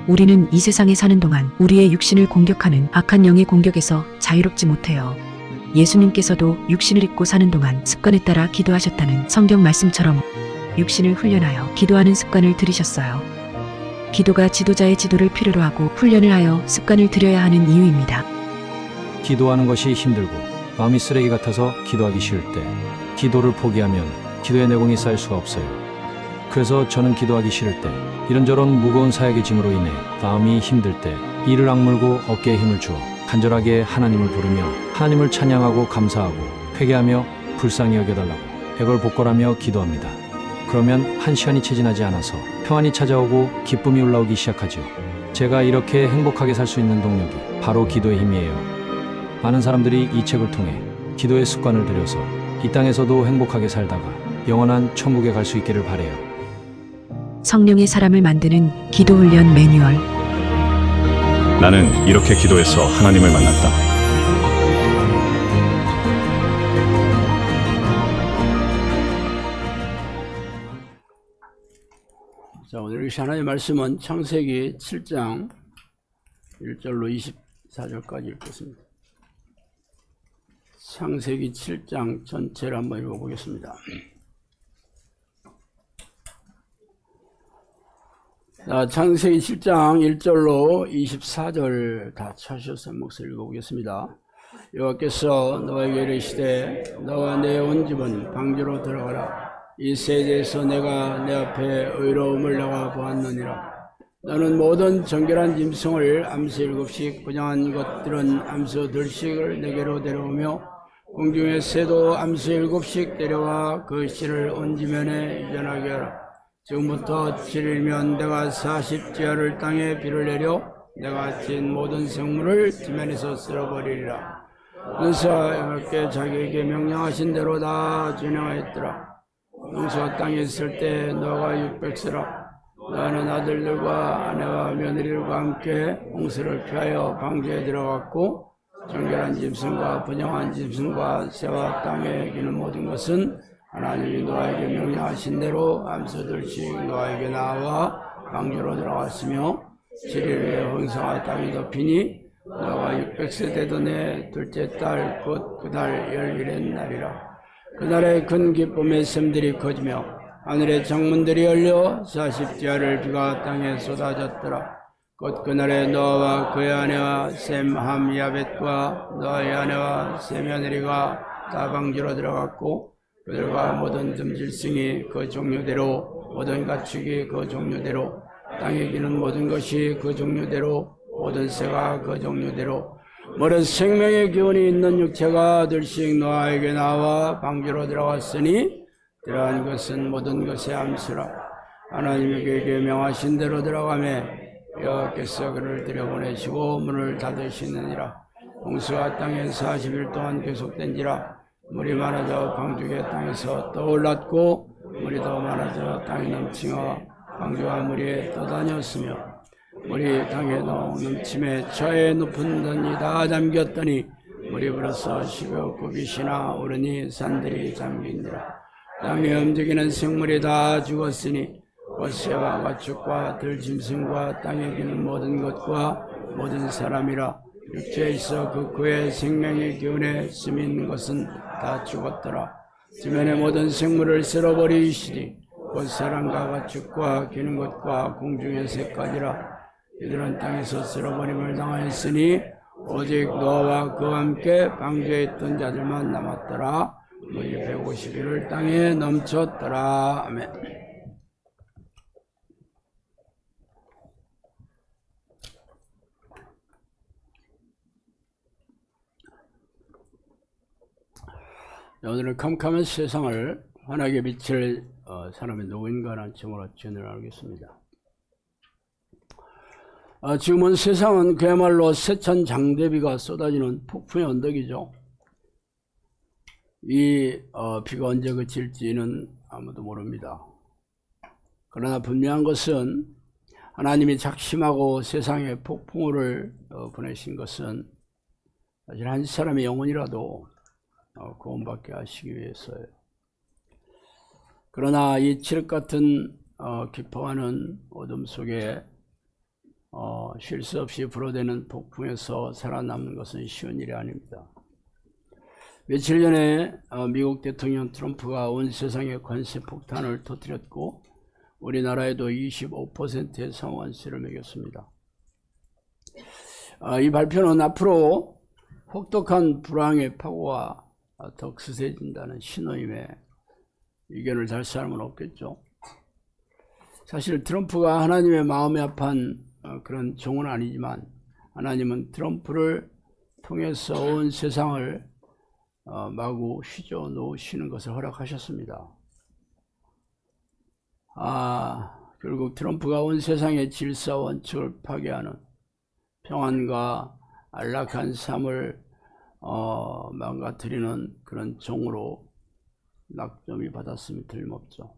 우리는 이 세상에 사는 동안 우리의 육신을 공격하는 악한 영의 공격에서 자유롭지 못해요. 예수님께서도 육신을 입고 사는 동안 습관에 따라 기도하셨다는 성경 말씀처럼 육신을 훈련하여 기도하는 습관을 들이셨어요. 기도가 지도자의 지도를 필요로 하고 훈련을 하여 습관을 들여야 하는 이유입니다. 기도하는 것이 힘들고 마음이 쓰레기 같아서 기도하기 쉬울 때 기도를 포기하면 기도의 내공이 쌓일 수가 없어요. 그래서 저는 기도하기 싫을 때 이런저런 무거운 사역의 짐으로 인해 마음이 힘들 때 이를 악물고 어깨에 힘을 주어 간절하게 하나님을 부르며 하나님을 찬양하고 감사하고 회개하며 불쌍히 여겨달라고 백월복걸하며 기도합니다. 그러면 1시간이 채 지나지 않아서 평안이 찾아오고 기쁨이 올라오기 시작하죠. 제가 이렇게 행복하게 살 수 있는 동력이 바로 기도의 힘이에요. 많은 사람들이 이 책을 통해 기도의 습관을 들여서 이 땅에서도 행복하게 살다가 영원한 천국에 갈 수 있기를 바라요. 성령의 사람을 만드는 기도 훈련 매뉴얼. 나는 이렇게 기도해서 하나님을 만났다. 자, 오늘 하나님의 말씀은 창세기 7장 1절로 24절까지 읽겠습니다. 창세기 7장 전체를 한번 읽어보겠습니다. 자, 창세기 7장 1절로 24절 다 찾으셔서 목소리 읽어보겠습니다. 여호와께서 너에게 이르시되 너와 내 온 집은 방주로 들어가라. 이 세대에서 내가 내 앞에 의로움을 내가 보았느니라. 너는 모든 정결한 짐승을 암수 7씩, 분양한 것들은 암수 2씩을 내게로 데려오며 공중의 새도 암수 7씩 데려와 그 씨를 온 지면에 유전하게 하라. 지금부터 7일이면 내가 40지하를 땅에 비를 내려 내가 진 모든 생물을 지면에서 쓸어버리리라. 은사가 여호와께 자기에게 명령하신 대로 다 진행하였더라. 용수가 땅에 있을 때 너가 600세라. 너는 아들들과 아내와 며느리들과 함께 홍수를 피하여 방주에 들어갔고 정결한 짐승과 분양한 짐승과 새와 땅에 기는 모든 것은 하나님이 노아에게 명령하신 대로 암소들씩 노아에게 나와 방주로 들어갔으며 7일 후에 홍수가 땅이 덮이니 노아가 600세 되던 해 둘째 달 곧 그달 10일의 날이라. 그날에 큰 기쁨의 샘들이 커지며 하늘의 창문들이 열려 40지하를 비가 땅에 쏟아졌더라. 곧 그날에 노아와 그의 아내와 셈, 함, 야벳과 노아의 아내와 세 며느리가 다 방주로 들어갔고 그들과 모든 dum질승이 그 종류대로 모든 가축이 그 종류대로 땅에 기는 모든 것이 그 종류대로 모든 새가 그 종류대로 모든 생명의 기운이 있는 육체가 들씩 노아에게 나와 방주로 들어갔으니 그러한 것은 모든 것의 암수라. 하나님이 그에게 명하신 대로 들어가매 여호와께서 그를 들여보내시고 문을 닫으시느니라. 홍수가 땅에 40일 동안 계속된지라. 물이 많아져 방주의 땅에서 떠올랐고 물이 더 많아져 땅이 넘치며 방주와 물이 떠다녔으며 물이 땅에 넘침에 저의 높은 산이 다 잠겼더니 물이 불어서 시고 굽이시나 오르니 산들이 잠긴지라. 땅에 움직이는 생물이 다 죽었으니 새와 가축과 들짐승과 땅에 기는 모든 것과 모든 사람이라. 육체에 있어 그의 생명의 기운에 스민 것은 다 죽었더라. 지면의 모든 생물을 쓸어버리시니 곧 사람과 가축과 기는 것과 공중의 새까지라. 이들은 땅에서 쓸어버림을 당하였으니 오직 노아와 그와 함께 방주에 있던 자들만 남았더라. 물이 150일을 땅에 넘쳤더라. 아멘. 오늘은 캄캄한 세상을 환하게 비칠 사람이 누구인가라는 제목으로 진행을 하겠습니다. 지금은 세상은 그야말로 세찬 장대비가 쏟아지는 폭풍의 언덕이죠. 이 비가 언제 그칠지는 아무도 모릅니다. 그러나 분명한 것은 하나님이 작심하고 세상에 폭풍우를 보내신 것은 사실 한 사람의 영혼이라도 구원받게 하시기 위해서예요. 그러나 이 칠흑 같은 깊어가는 어둠 속에 쉴 새 없이 불어대는 폭풍에서 살아남는 것은 쉬운 일이 아닙니다. 며칠 전에 미국 대통령 트럼프가 온 세상에 관세 폭탄을 터뜨렸고 우리나라에도 25%의 상환세를 매겼습니다. 이 발표는 앞으로 혹독한 불황의 파고가 더 거세진다는 신호임에 의견을 달 사람은 없겠죠. 사실 트럼프가 하나님의 마음에 합한 그런 종은 아니지만 하나님은 트럼프를 통해서 온 세상을 마구 휘저 놓으시는 것을 허락하셨습니다. 결국 트럼프가 온 세상의 질서 원칙을 파괴하는 평안과 안락한 삶을 망가뜨리는 그런 종으로 낙점이 받았음이 틀림없죠.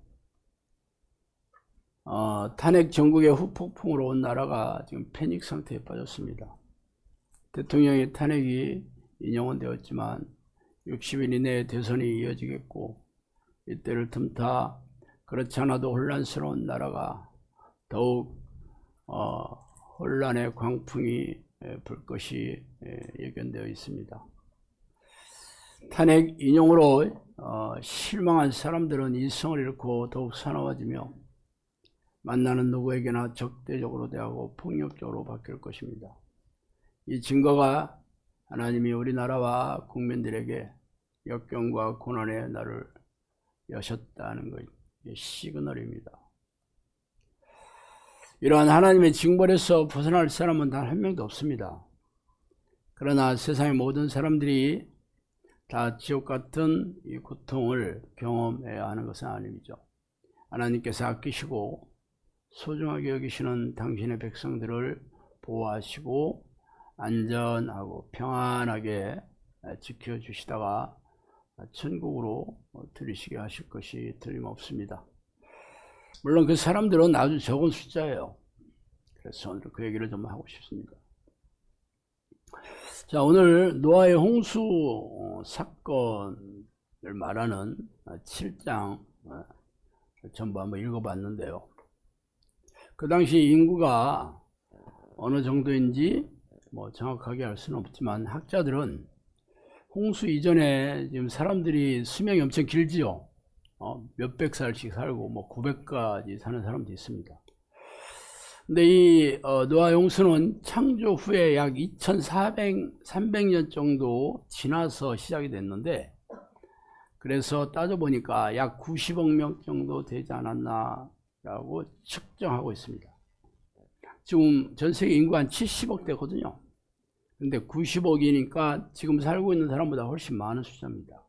탄핵 전국의 후폭풍으로 온 나라가 지금 패닉 상태에 빠졌습니다. 대통령의 탄핵이 인용은 되었지만 60일 이내에 대선이 이어지겠고 이때를 틈타 그렇지 않아도 혼란스러운 나라가 더욱 혼란의 광풍이 불 것이 예견되어 있습니다. 탄핵 인용으로 실망한 사람들은 이성을 잃고 더욱 사나워지며 만나는 누구에게나 적대적으로 대하고 폭력적으로 바뀔 것입니다. 이 증거가 하나님이 우리나라와 국민들에게 역경과 고난의 날을 여셨다는 것이 시그널입니다. 이러한 하나님의 징벌에서 벗어날 사람은 단 한 명도 없습니다. 그러나 세상의 모든 사람들이 다 지옥 같은 이 고통을 경험해야 하는 것은 아니죠. 하나님께서 아끼시고 소중하게 여기시는 당신의 백성들을 보호하시고 안전하고 평안하게 지켜주시다가 천국으로 들이시게 하실 것이 틀림없습니다. 물론 그 사람들은 아주 적은 숫자예요. 그래서 오늘 그 얘기를 좀 하고 싶습니다. 자, 오늘 노아의 홍수 사건을 말하는 7장 전부 한번 읽어봤는데요. 그 당시 인구가 어느 정도인지 정확하게 알 수는 없지만 학자들은 홍수 이전에 지금 사람들이 수명이 엄청 길지요. 몇백 살씩 살고 900까지 사는 사람도 있습니다. 근데 이 노아 홍수는 창조 후에 약 300년 정도 지나서 시작이 됐는데, 그래서 따져보니까 약 90억 명 정도 되지 않았나라고 측정하고 있습니다. 지금 전 세계 인구 한 70억 되거든요. 근데 90억이니까 지금 살고 있는 사람보다 훨씬 많은 숫자입니다.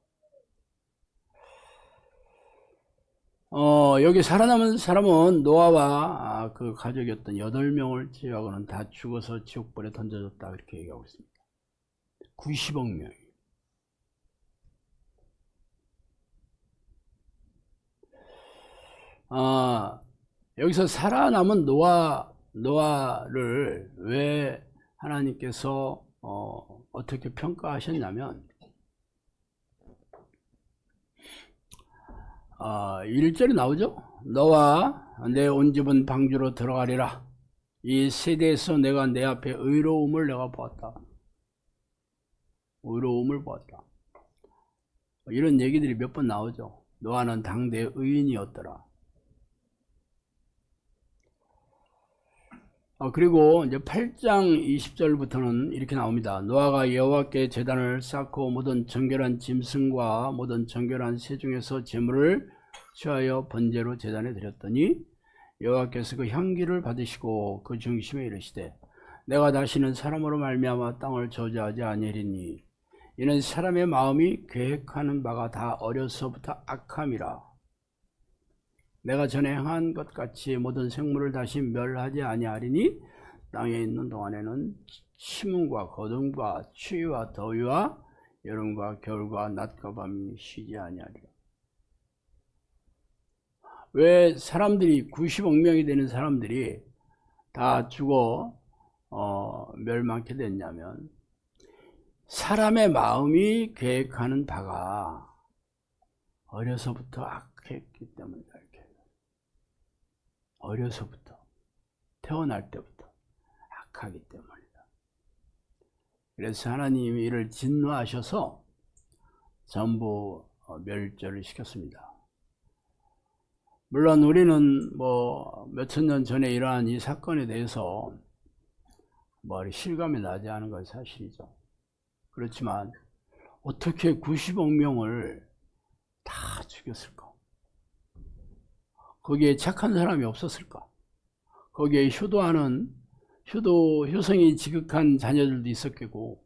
여기 살아남은 사람은 노아와 그 가족이었던 8명을 제외하고는 다 죽어서 지옥불에 던져졌다, 이렇게 얘기하고 있습니다. 90억 명이. 여기서 살아남은 노아를 왜 하나님께서 어떻게 평가하셨냐면 1절에 나오죠. 너와 내 온 집은 방주로 들어가리라. 이 세대에서 내가 내 앞에 의로움을 내가 보았다. 의로움을 보았다. 이런 얘기들이 몇 번 나오죠. 노아는 당대 의인이었더라. 그리고 이제 8장 20절부터는 이렇게 나옵니다. 노아가 여호와께 제단을 쌓고 모든 정결한 짐승과 모든 정결한 새 중에서 제물을 취하여 번제로 제단에 드렸더니 여호와께서 그 향기를 받으시고 그 중심에 이르시되 내가 다시는 사람으로 말미암아 땅을 저주하지 아니하리니 이는 사람의 마음이 계획하는 바가 다 어려서부터 악함이라. 내가 전에 행한 것 같이 모든 생물을 다시 멸하지 아니하리니 땅에 있는 동안에는 침음과 거둠과 추위와 더위와 여름과 겨울과 낮과 밤이 쉬지 아니하리라. 왜 사람들이 90억 명이 되는 사람들이 다 죽어 멸망케 됐냐면 사람의 마음이 계획하는 바가 어려서부터 악했기 때문이다. 어려서부터, 태어날 때부터 악하기 때문이다. 그래서 하나님이 이를 진노하셔서 전부 멸절을 시켰습니다. 물론 우리는 뭐 몇천 년 전에 일어난 이 사건에 대해서 실감이 나지 않은 건 사실이죠. 그렇지만 어떻게 90억 명을 다 죽였을까? 거기에 착한 사람이 없었을까? 거기에 효성이 지극한 자녀들도 있었겠고,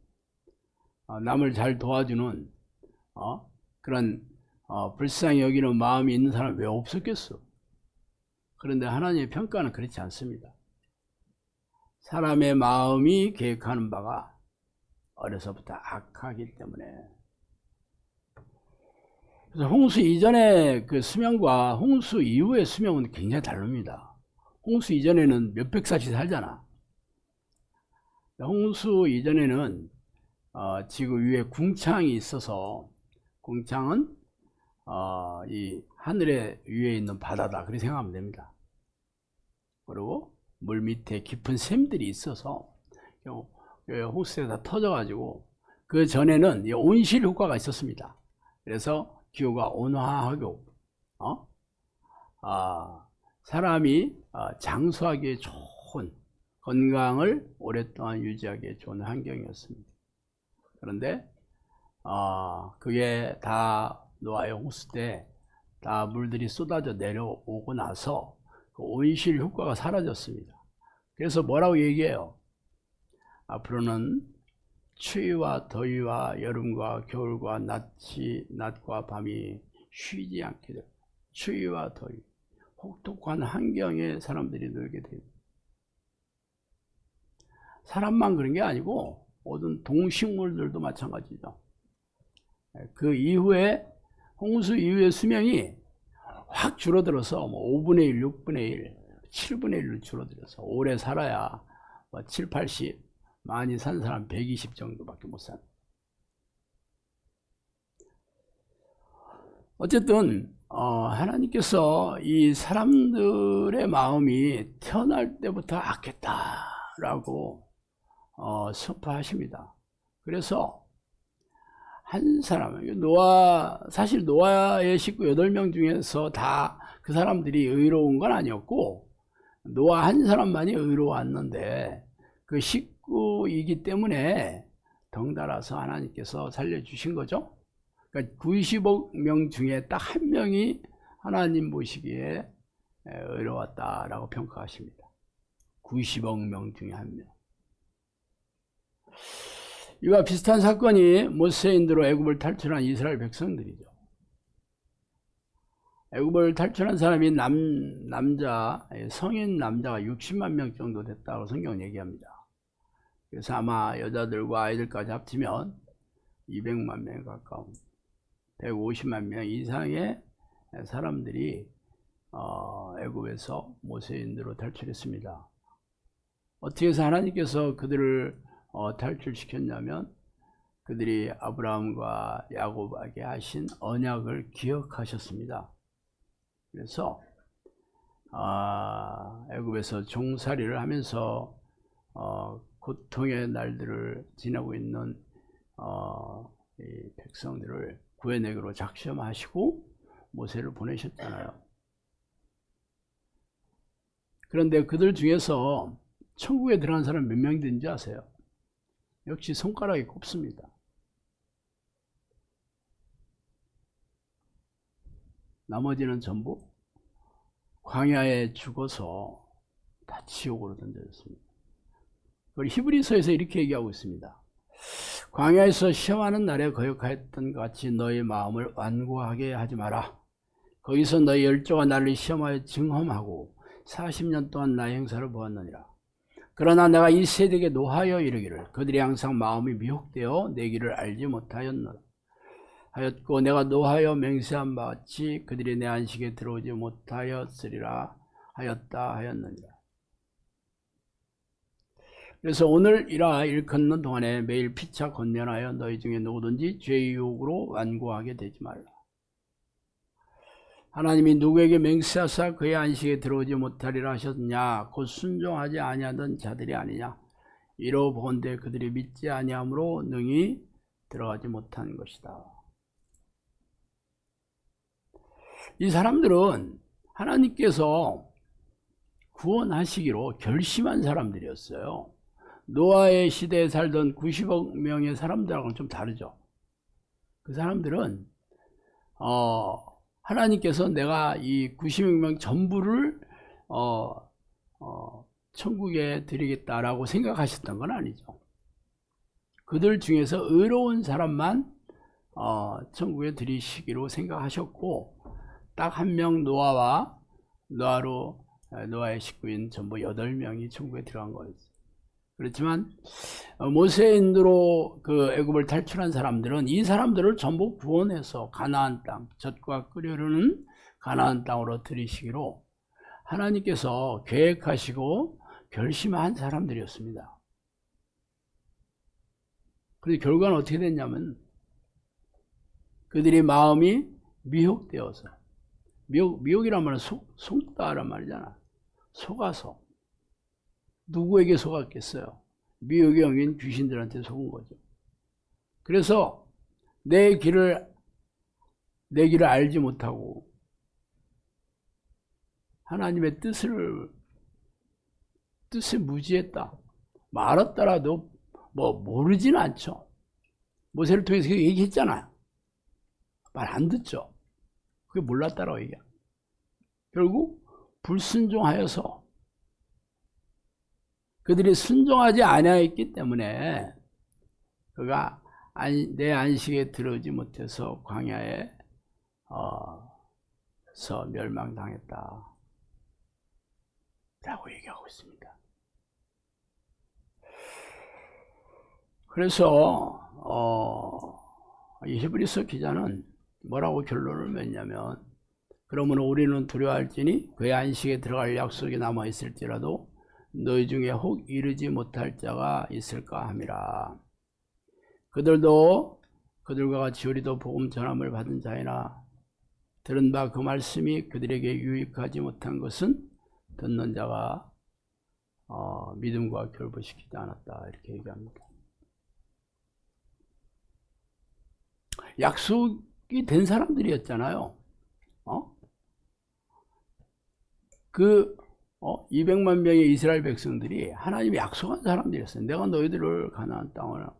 남을 잘 도와주는 그런 불쌍히 여기는 마음이 있는 사람이 왜 없었겠어? 그런데 하나님의 평가는 그렇지 않습니다. 사람의 마음이 계획하는 바가 어려서부터 악하기 때문에. 그래서 홍수 이전의 그 수명과 홍수 이후의 수명은 굉장히 다릅니다. 홍수 이전에는 몇백 살씩 살잖아. 홍수 이전에는 지구 위에 궁창이 있어서, 궁창은 이 하늘의 위에 있는 바다다, 그렇게 생각하면 됩니다. 그리고 물 밑에 깊은 샘들이 있어서 홍수에 다 터져가지고, 그 전에는 온실 효과가 있었습니다. 그래서 기후가 온화하고 사람이 장수하기에 좋은, 건강을 오랫동안 유지하기에 좋은 환경이었습니다. 그런데 그게 다 노아의 홍수 때 다 물들이 쏟아져 내려오고 나서 그 온실 효과가 사라졌습니다. 그래서 뭐라고 얘기해요? 앞으로는 추위와 더위와 여름과 겨울과 낮과 밤이 쉬지 않게 됩니다. 추위와 더위, 혹독한 환경에 사람들이 놀게 됩니다. 사람만 그런 게 아니고 모든 동식물들도 마찬가지죠. 그 이후에, 홍수 이후의 수명이 확 줄어들어서 5분의 1, 6분의 1, 7분의 1로 줄어들어서 오래 살아야 7, 80, 많이 산 사람 120 정도밖에 못 사는. 어쨌든 하나님께서 이 사람들의 마음이 태어날 때부터 악했다라고 선포하십니다. 그래서 한 사람, 사실 노아의 식구 8명 중에서 다 그 사람들이 의로운 건 아니었고, 노아 한 사람만이 의로웠는데 그 식구이기 때문에 덩달아서 하나님께서 살려주신 거죠. 그러니까 90억 명 중에 딱 한 명이 하나님 보시기에 의로웠다라고 평가하십니다. 90억 명 중에 한 명. 이와 비슷한 사건이 모세의 인도로 애굽을 탈출한 이스라엘 백성들이죠. 애굽을 탈출한 사람이 성인 남자가 60만 명 정도 됐다고 성경은 얘기합니다. 그래서 아마 여자들과 아이들까지 합치면 200만 명에 가까운 150만 명 이상의 사람들이 애굽에서 모세의 인도로 탈출했습니다. 어떻게 해서 하나님께서 그들을 탈출시켰냐면, 그들이 아브라함과 야곱에게 하신 언약을 기억하셨습니다. 그래서 애굽에서 종살이를 하면서 고통의 날들을 지나고 있는 이 백성들을 구해내기로 작심하시고 모세를 보내셨잖아요. 그런데 그들 중에서 천국에 들어간 사람 몇 명 되는지 아세요? 역시 손가락이 꼽습니다. 나머지는 전부 광야에 죽어서 다 지옥으로 던져졌습니다. 그리고 히브리서에서 이렇게 얘기하고 있습니다. 광야에서 시험하는 날에 거역하였던 것 같이 너희 마음을 완고하게 하지 마라. 거기서 너희 열조가 나를 시험하여 증험하고 40년 동안 나의 행사를 보았느니라. 그러나 내가 이 세대에게 노하여 이르기를 그들이 항상 마음이 미혹되어 내 길을 알지 못하였고 내가 노하여 맹세한 바 같이 그들이 내 안식에 들어오지 못하였으리라 하였다 하였느니라. 그래서 오늘 일컫는 동안에 매일 피차 권면하여 너희 중에 누구든지 죄의 유혹으로 완고하게 되지 말라. 하나님이 누구에게 맹세하사 그의 안식에 들어오지 못하리라 하셨느냐? 곧 순종하지 아니하던 자들이 아니냐? 이로 보건대 그들이 믿지 아니함으로 능히 들어가지 못한 것이다. 이 사람들은 하나님께서 구원하시기로 결심한 사람들이었어요. 노아의 시대에 살던 90억 명의 사람들하고는 좀 다르죠. 그 사람들은 하나님께서 내가 이 90억 명 전부를 천국에 드리겠다라고 생각하셨던 건 아니죠. 그들 중에서 의로운 사람만 천국에 드리시기로 생각하셨고, 딱 한 명 노아의 식구인 전부 8명이 천국에 들어간 거였어요. 그렇지만 모세의 인도로 그 애굽을 탈출한 사람들은 이 사람들을 전부 구원해서 가나안 땅, 젖과 끓여 흐르는 가나안 땅으로 들이시기로 하나님께서 계획하시고 결심한 사람들이었습니다. 그런데 결과는 어떻게 됐냐면 그들이 마음이 미혹되어서, 미혹이란 말은 속다란 말이잖아. 속아서. 누구에게 속았겠어요? 미혹에 엉긴 귀신들한테 속은 거죠. 그래서 내 길을 알지 못하고 하나님의 뜻에 무지했다. 알았더라도 모르진 않죠. 모세를 통해서 얘기했잖아요. 말 안 듣죠. 그게 몰랐다라고 얘기야. 결국 불순종하여서 그들이 순종하지 아니하였기 때문에 그가 내 안식에 들어오지 못해서 광야에 서 멸망당했다 라고 얘기하고 있습니다. 그래서 이 히브리서 기자는 뭐라고 결론을 맺냐면, 그러므로 우리는 두려워할지니 그의 안식에 들어갈 약속이 남아있을지라도 너희 중에 혹 이르지 못할 자가 있을까 함이라. 그들도 그들과 같이 우리도 복음 전함을 받은 자이나 들은 바 그 말씀이 그들에게 유익하지 못한 것은 듣는 자가 믿음과 결부시키지 않았다, 이렇게 얘기합니다. 약속이 된 사람들이었잖아요. 200만 명의 이스라엘 백성들이 하나님이 약속한 사람들이었어요. 내가 너희들을 가나안 땅으로,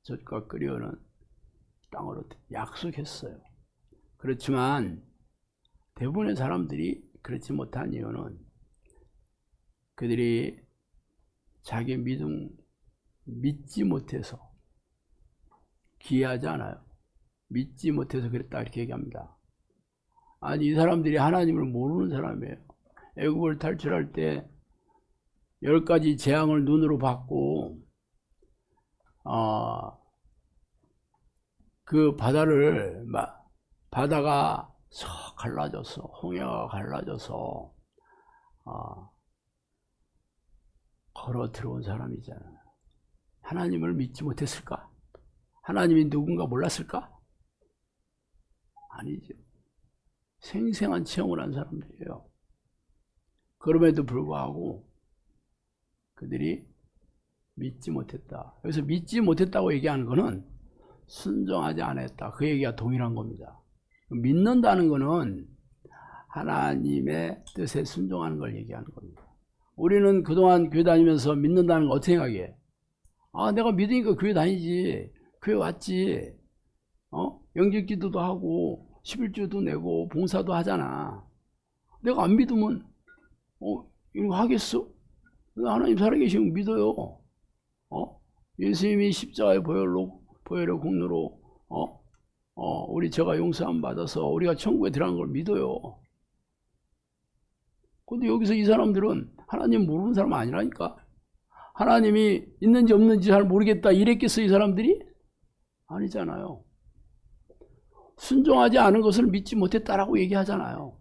젖과 끓여오는 땅으로 약속했어요. 그렇지만 대부분의 사람들이 그렇지 못한 이유는 그들이 자기 믿지 못해서, 기이하지 않아요? 믿지 못해서 그랬다, 이렇게 얘기합니다. 아니, 이 사람들이 하나님을 모르는 사람이에요. 애굽을 탈출할 때 10가지 재앙을 눈으로 봤고, 그 바다가 석 갈라져서, 홍해가 갈라져서 걸어 들어온 사람이잖아요. 하나님을 믿지 못했을까? 하나님이 누군가 몰랐을까? 아니죠. 생생한 체험을 한 사람들이에요. 그럼에도 불구하고 그들이 믿지 못했다. 여기서 믿지 못했다고 얘기하는 것은 순종하지 않았다, 그 얘기가 동일한 겁니다. 믿는다는 것은 하나님의 뜻에 순종하는 걸 얘기하는 겁니다. 우리는 그동안 교회 다니면서 믿는다는 거 어떻게 생각해? 내가 믿으니까 교회 다니지, 교회 왔지, 영접 기도도 하고 11주도 내고 봉사도 하잖아. 내가 안 믿으면 이거 하겠어? 하나님 살아계시면 믿어요. 예수님이 십자가의 보혈의 공로로 우리 죄가 용서함 받아서 우리가 천국에 들어간 걸 믿어요. 근데 여기서 이 사람들은 하나님 모르는 사람 아니라니까. 하나님이 있는지 없는지 잘 모르겠다 이랬겠어, 이 사람들이? 아니잖아요. 순종하지 않은 것을 믿지 못했다라고 얘기하잖아요.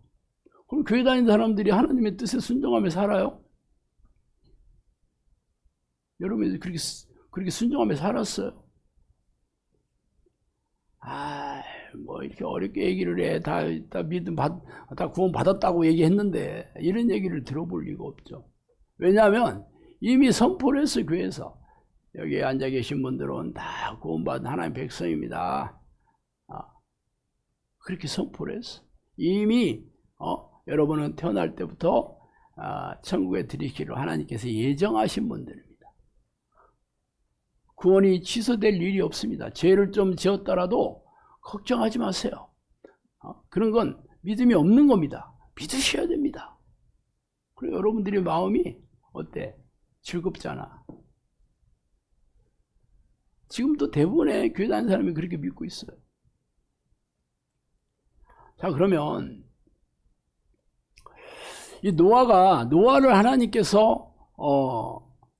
그럼 교회 다니는 사람들이 하나님의 뜻에 순종하며 살아요? 여러분이 그렇게 순종하며 살았어요? 이렇게 어렵게 얘기를 해. 다 구원 받았다고 얘기했는데, 이런 얘기를 들어볼 리가 없죠. 왜냐하면 이미 선포를 했어요. 교회에서. 여기 앉아 계신 분들은 다 구원받은 하나님의 백성입니다. 그렇게 선포를 했어. 이미 여러분은 태어날 때부터 천국에 들이기로 하나님께서 예정하신 분들입니다. 구원이 취소될 일이 없습니다. 죄를 좀 지었더라도 걱정하지 마세요. 그런 건 믿음이 없는 겁니다. 믿으셔야 됩니다. 그리고 여러분들의 마음이 어때? 즐겁잖아. 지금도 대부분의 교회 다니는 사람이 그렇게 믿고 있어요. 자, 그러면 이 노아를 하나님께서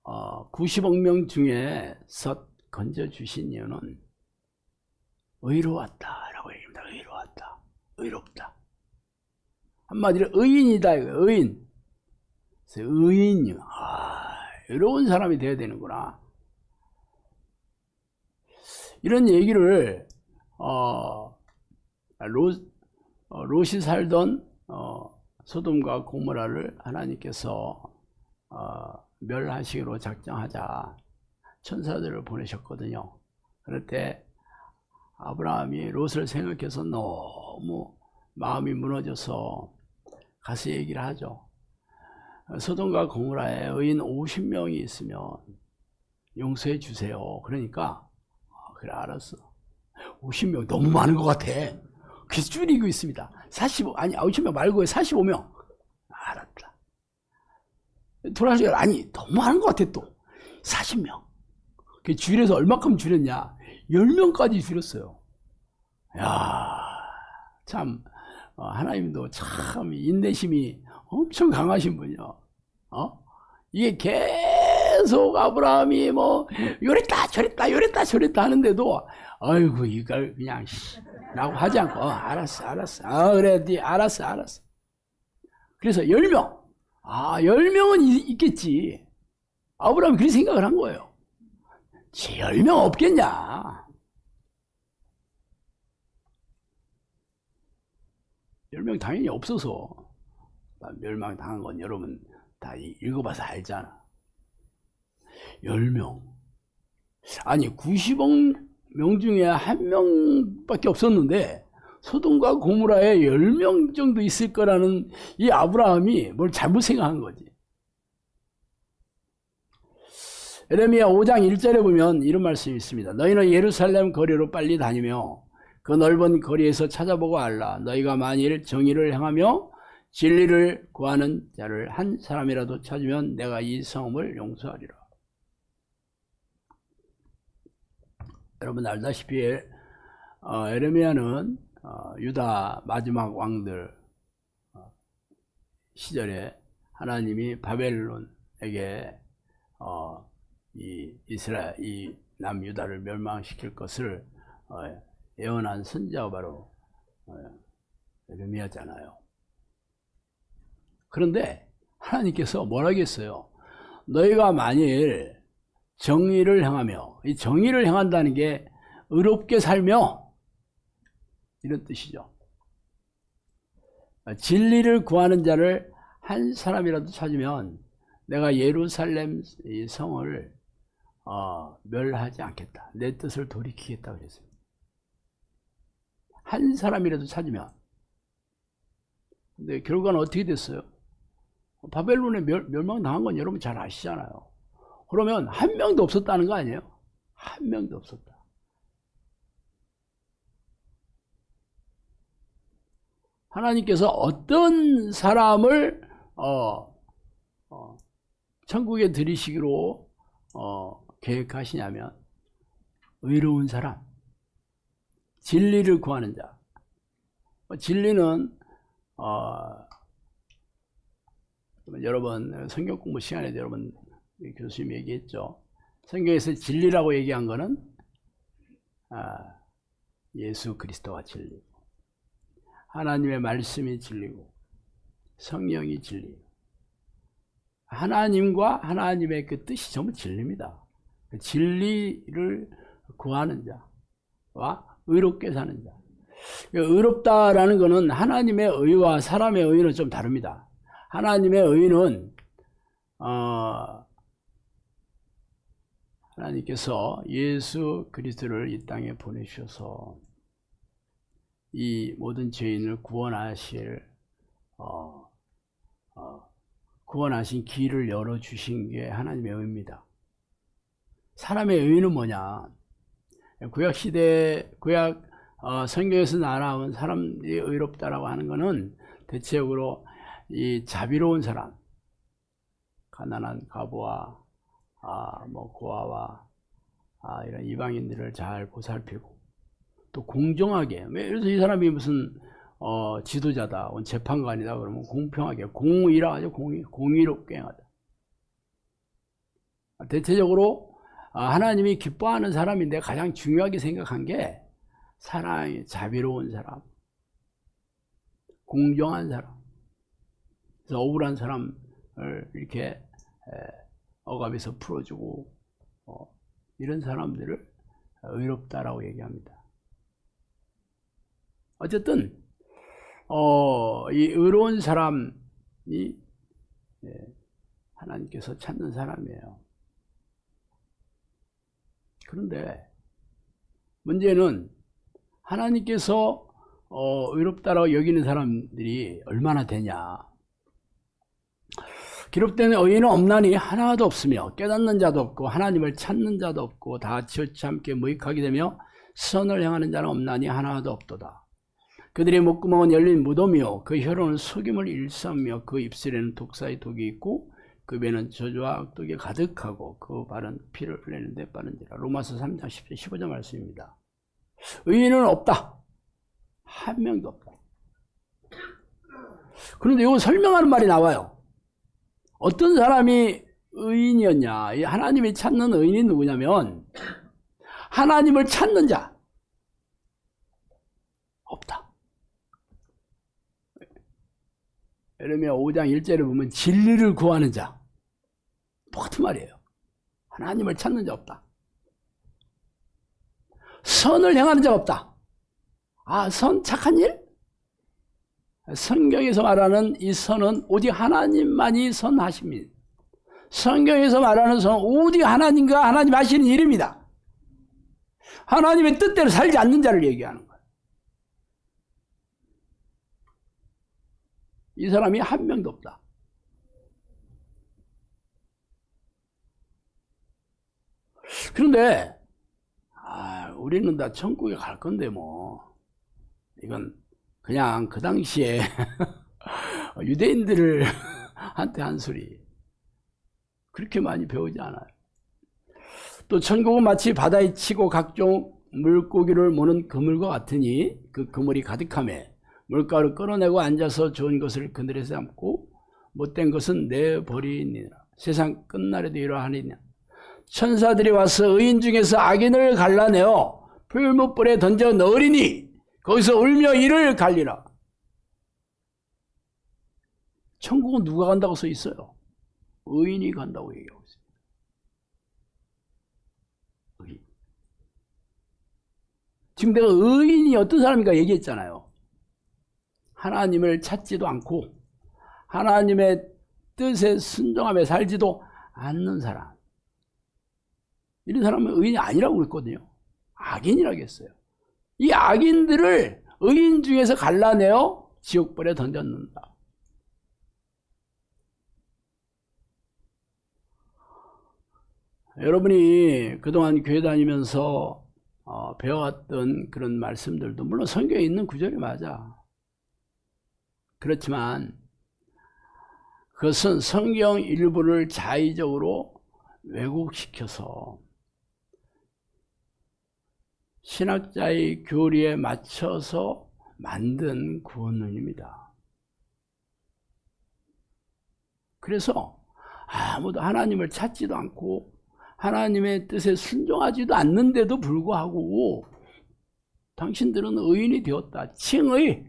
90억 명 중에서 건져주신 이유는 의로웠다라고 얘기합니다. 의로웠다. 의롭다. 한마디로 의인이다. 의인. 의인이요. 의로운 사람이 되어야 되는구나. 이런 얘기를 롯이 살던 소돔과 고모라를 하나님께서 멸하시기로 작정하자 천사들을 보내셨거든요. 그럴 때 아브라함이 롯을 생각해서 너무 마음이 무너져서 가서 얘기를 하죠. 소돔과 고모라에 의인 50명이 있으면 용서해 주세요. 그러니까 그래 알았어. 50명 너무 많은 것 같아. 그래서 줄이고 있습니다. 50명 말고 45명. 알았다. 돌아가시고 아니 너무 많은 것 같아 또. 40명. 그 줄여서 얼마큼 줄였냐? 10명까지 줄였어요. 야, 참 하나님도 참 인내심이 엄청 강하신 분이요. 이게 계속 아브라함이 뭐 요랬다 저랬다 하는데도 아이고 이걸 그냥 라고 하지 않고 알았어 그래 알았어. 그래서 10명 10명은 있겠지. 아브라함이 그렇게 생각을 한 거예요. 10명 없겠냐. 10명 당연히 없어서 멸망당한 건 여러분 다 읽어봐서 알잖아. 10명. 아니 90억 명 중에 1명밖에 없었는데 소돔과 고모라에 10명 정도 있을 거라는 이 아브라함이 뭘 잘못 생각한 거지. 에레미야 5장 1절에 보면 이런 말씀이 있습니다. 너희는 예루살렘 거리로 빨리 다니며 그 넓은 거리에서 찾아보고 알라. 너희가 만일 정의를 행하며 진리를 구하는 자를 한 사람이라도 찾으면 내가 이 성읍을 용서하리라. 여러분 알다시피 에레미야는 유다 마지막 왕들 시절에 하나님이 바벨론에게 이 남유다를 멸망시킬 것을 예언한 선지자가 바로 에레미야잖아요. 그런데 하나님께서 뭐라고 했어요? 너희가 만일 정의를 행하며, 이 정의를 행한다는 게 의롭게 살며 이런 뜻이죠. 진리를 구하는 자를 한 사람이라도 찾으면 내가 예루살렘 이 성을 멸하지 않겠다. 내 뜻을 돌이키겠다 그랬어요. 한 사람이라도 찾으면. 근데 결과는 어떻게 됐어요? 바벨론에 멸망당한 건 여러분 잘 아시잖아요. 그러면 한 명도 없었다는 거 아니에요? 한 명도 없었다. 하나님께서 어떤 사람을 천국에 들이시기로 계획하시냐면 의로운 사람, 진리를 구하는 자. 진리는 여러분 성경 공부 시간에 여러분 교수님이 얘기했죠. 성경에서 진리라고 얘기한 거는 예수 그리스도가 진리고 하나님의 말씀이 진리고 성령이 진리고 하나님과 하나님의 그 뜻이 전부 진리입니다. 진리를 구하는 자와 의롭게 사는 자. 의롭다라는 것은 하나님의 의와 사람의 의는 좀 다릅니다. 하나님의 의는 하나님께서 예수 그리스도를 이 땅에 보내주셔서 이 모든 죄인을 구원하신 길을 열어주신 게 하나님의 의입니다. 사람의 의는 뭐냐? 구약 성경에서 나온 사람이 의롭다라고 하는 것은 대체적으로 이 자비로운 사람, 가난한 과부와 고아와 이런 이방인들을 잘 보살피고 또 공정하게, 그래서 이 사람이 무슨 지도자다, 재판관이다 그러면 공평하게, 공의라 하죠. 공의롭게 행하다. 대체적으로 하나님이 기뻐하는 사람인데 가장 중요하게 생각한 게 사랑이 자비로운 사람, 공정한 사람, 그래서 억울한 사람을 이렇게 억압에서 풀어주고 이런 사람들을 의롭다라고 얘기합니다. 어쨌든 이 의로운 사람이 하나님께서 찾는 사람이에요. 그런데 문제는 하나님께서 의롭다라고 여기는 사람들이 얼마나 되냐. 기록된 의인은 없나니 하나도 없으며 깨닫는 자도 없고 하나님을 찾는 자도 없고 다 지어치 함께 무익하게 되며 선을 행하는 자는 없나니 하나도 없도다. 그들의 목구멍은 열린 무덤이요 그 혀로는 속임을 일삼며 그 입술에는 독사의 독이 있고 그 배는 저주와 악독이 가득하고 그 발은 피를 흘리는데 빠른지라. 로마서 3장 10절 15절 말씀입니다. 의인은 없다. 한 명도 없다. 그런데 이거 설명하는 말이 나와요. 어떤 사람이 의인이었냐? 하나님이 찾는 의인이 누구냐면 하나님을 찾는 자. 없다. 예레미야 5장 1절에 보면 진리를 구하는 자. 똑같은 말이에요. 하나님을 찾는 자 없다. 선을 행하는 자 없다. 착한 일? 성경에서 말하는 이 선은 오직 하나님만이 선하십니다. 성경에서 말하는 선은 오직 하나님과 하나님 하시는 일입니다. 하나님의 뜻대로 살지 않는 자를 얘기하는 거예요. 이 사람이 한 명도 없다. 그런데 우리는 다 천국에 갈 건데 이건 그냥 그 당시에 유대인들을 한테 한 소리. 그렇게 많이 배우지 않아요. 또 천국은 마치 바다에 치고 각종 물고기를 모는 그물과 같으니 그 그물이 가득하매 물가를 끌어내고 앉아서 좋은 것을 그늘에 담고 못된 것은 내버리니라. 세상 끝날에도 이러하니냐. 천사들이 와서 의인 중에서 악인을 갈라내어 풀무불에 던져 넣으리니 거기서 울며 이를 갈리라. 천국은 누가 간다고 써 있어요? 의인이 간다고 얘기하고 있습니다. 의인. 지금 내가 의인이 어떤 사람인가 얘기했잖아요. 하나님을 찾지도 않고 하나님의 뜻에 순종하며 살지도 않는 사람. 이런 사람은 의인이 아니라고 그랬거든요. 악인이라고 했어요. 이 악인들을 의인 중에서 갈라내어 지옥불에 던져놓는다. 여러분이 그동안 교회 다니면서 배워왔던 그런 말씀들도 물론 성경에 있는 구절이 맞아. 그렇지만 그것은 성경 일부를 자의적으로 왜곡시켜서 신학자의 교리에 맞춰서 만든 구원론입니다. 그래서 아무도 하나님을 찾지도 않고 하나님의 뜻에 순종하지도 않는데도 불구하고 당신들은 의인이 되었다. 칭의,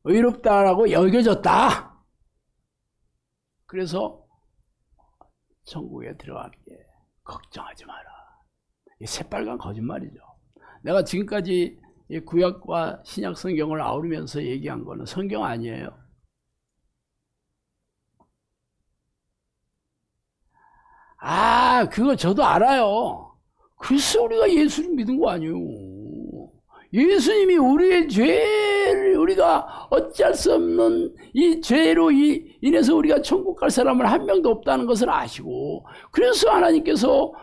의롭다라고 여겨졌다. 그래서 천국에 들어가기에 걱정하지 마라. 이 새빨간 거짓말이죠. 내가 지금까지 이 구약과 신약 성경을 아우르면서 얘기한 거는 성경 아니에요. 그거 저도 알아요. 글쎄 우리가 예수를 믿은 거 아니에요. 예수님이 우리의 죄를 우리가 어찌할 수 없는 이 죄로 인해서 우리가 천국 갈 사람은 한 명도 없다는 것을 아시고, 그래서 하나님께서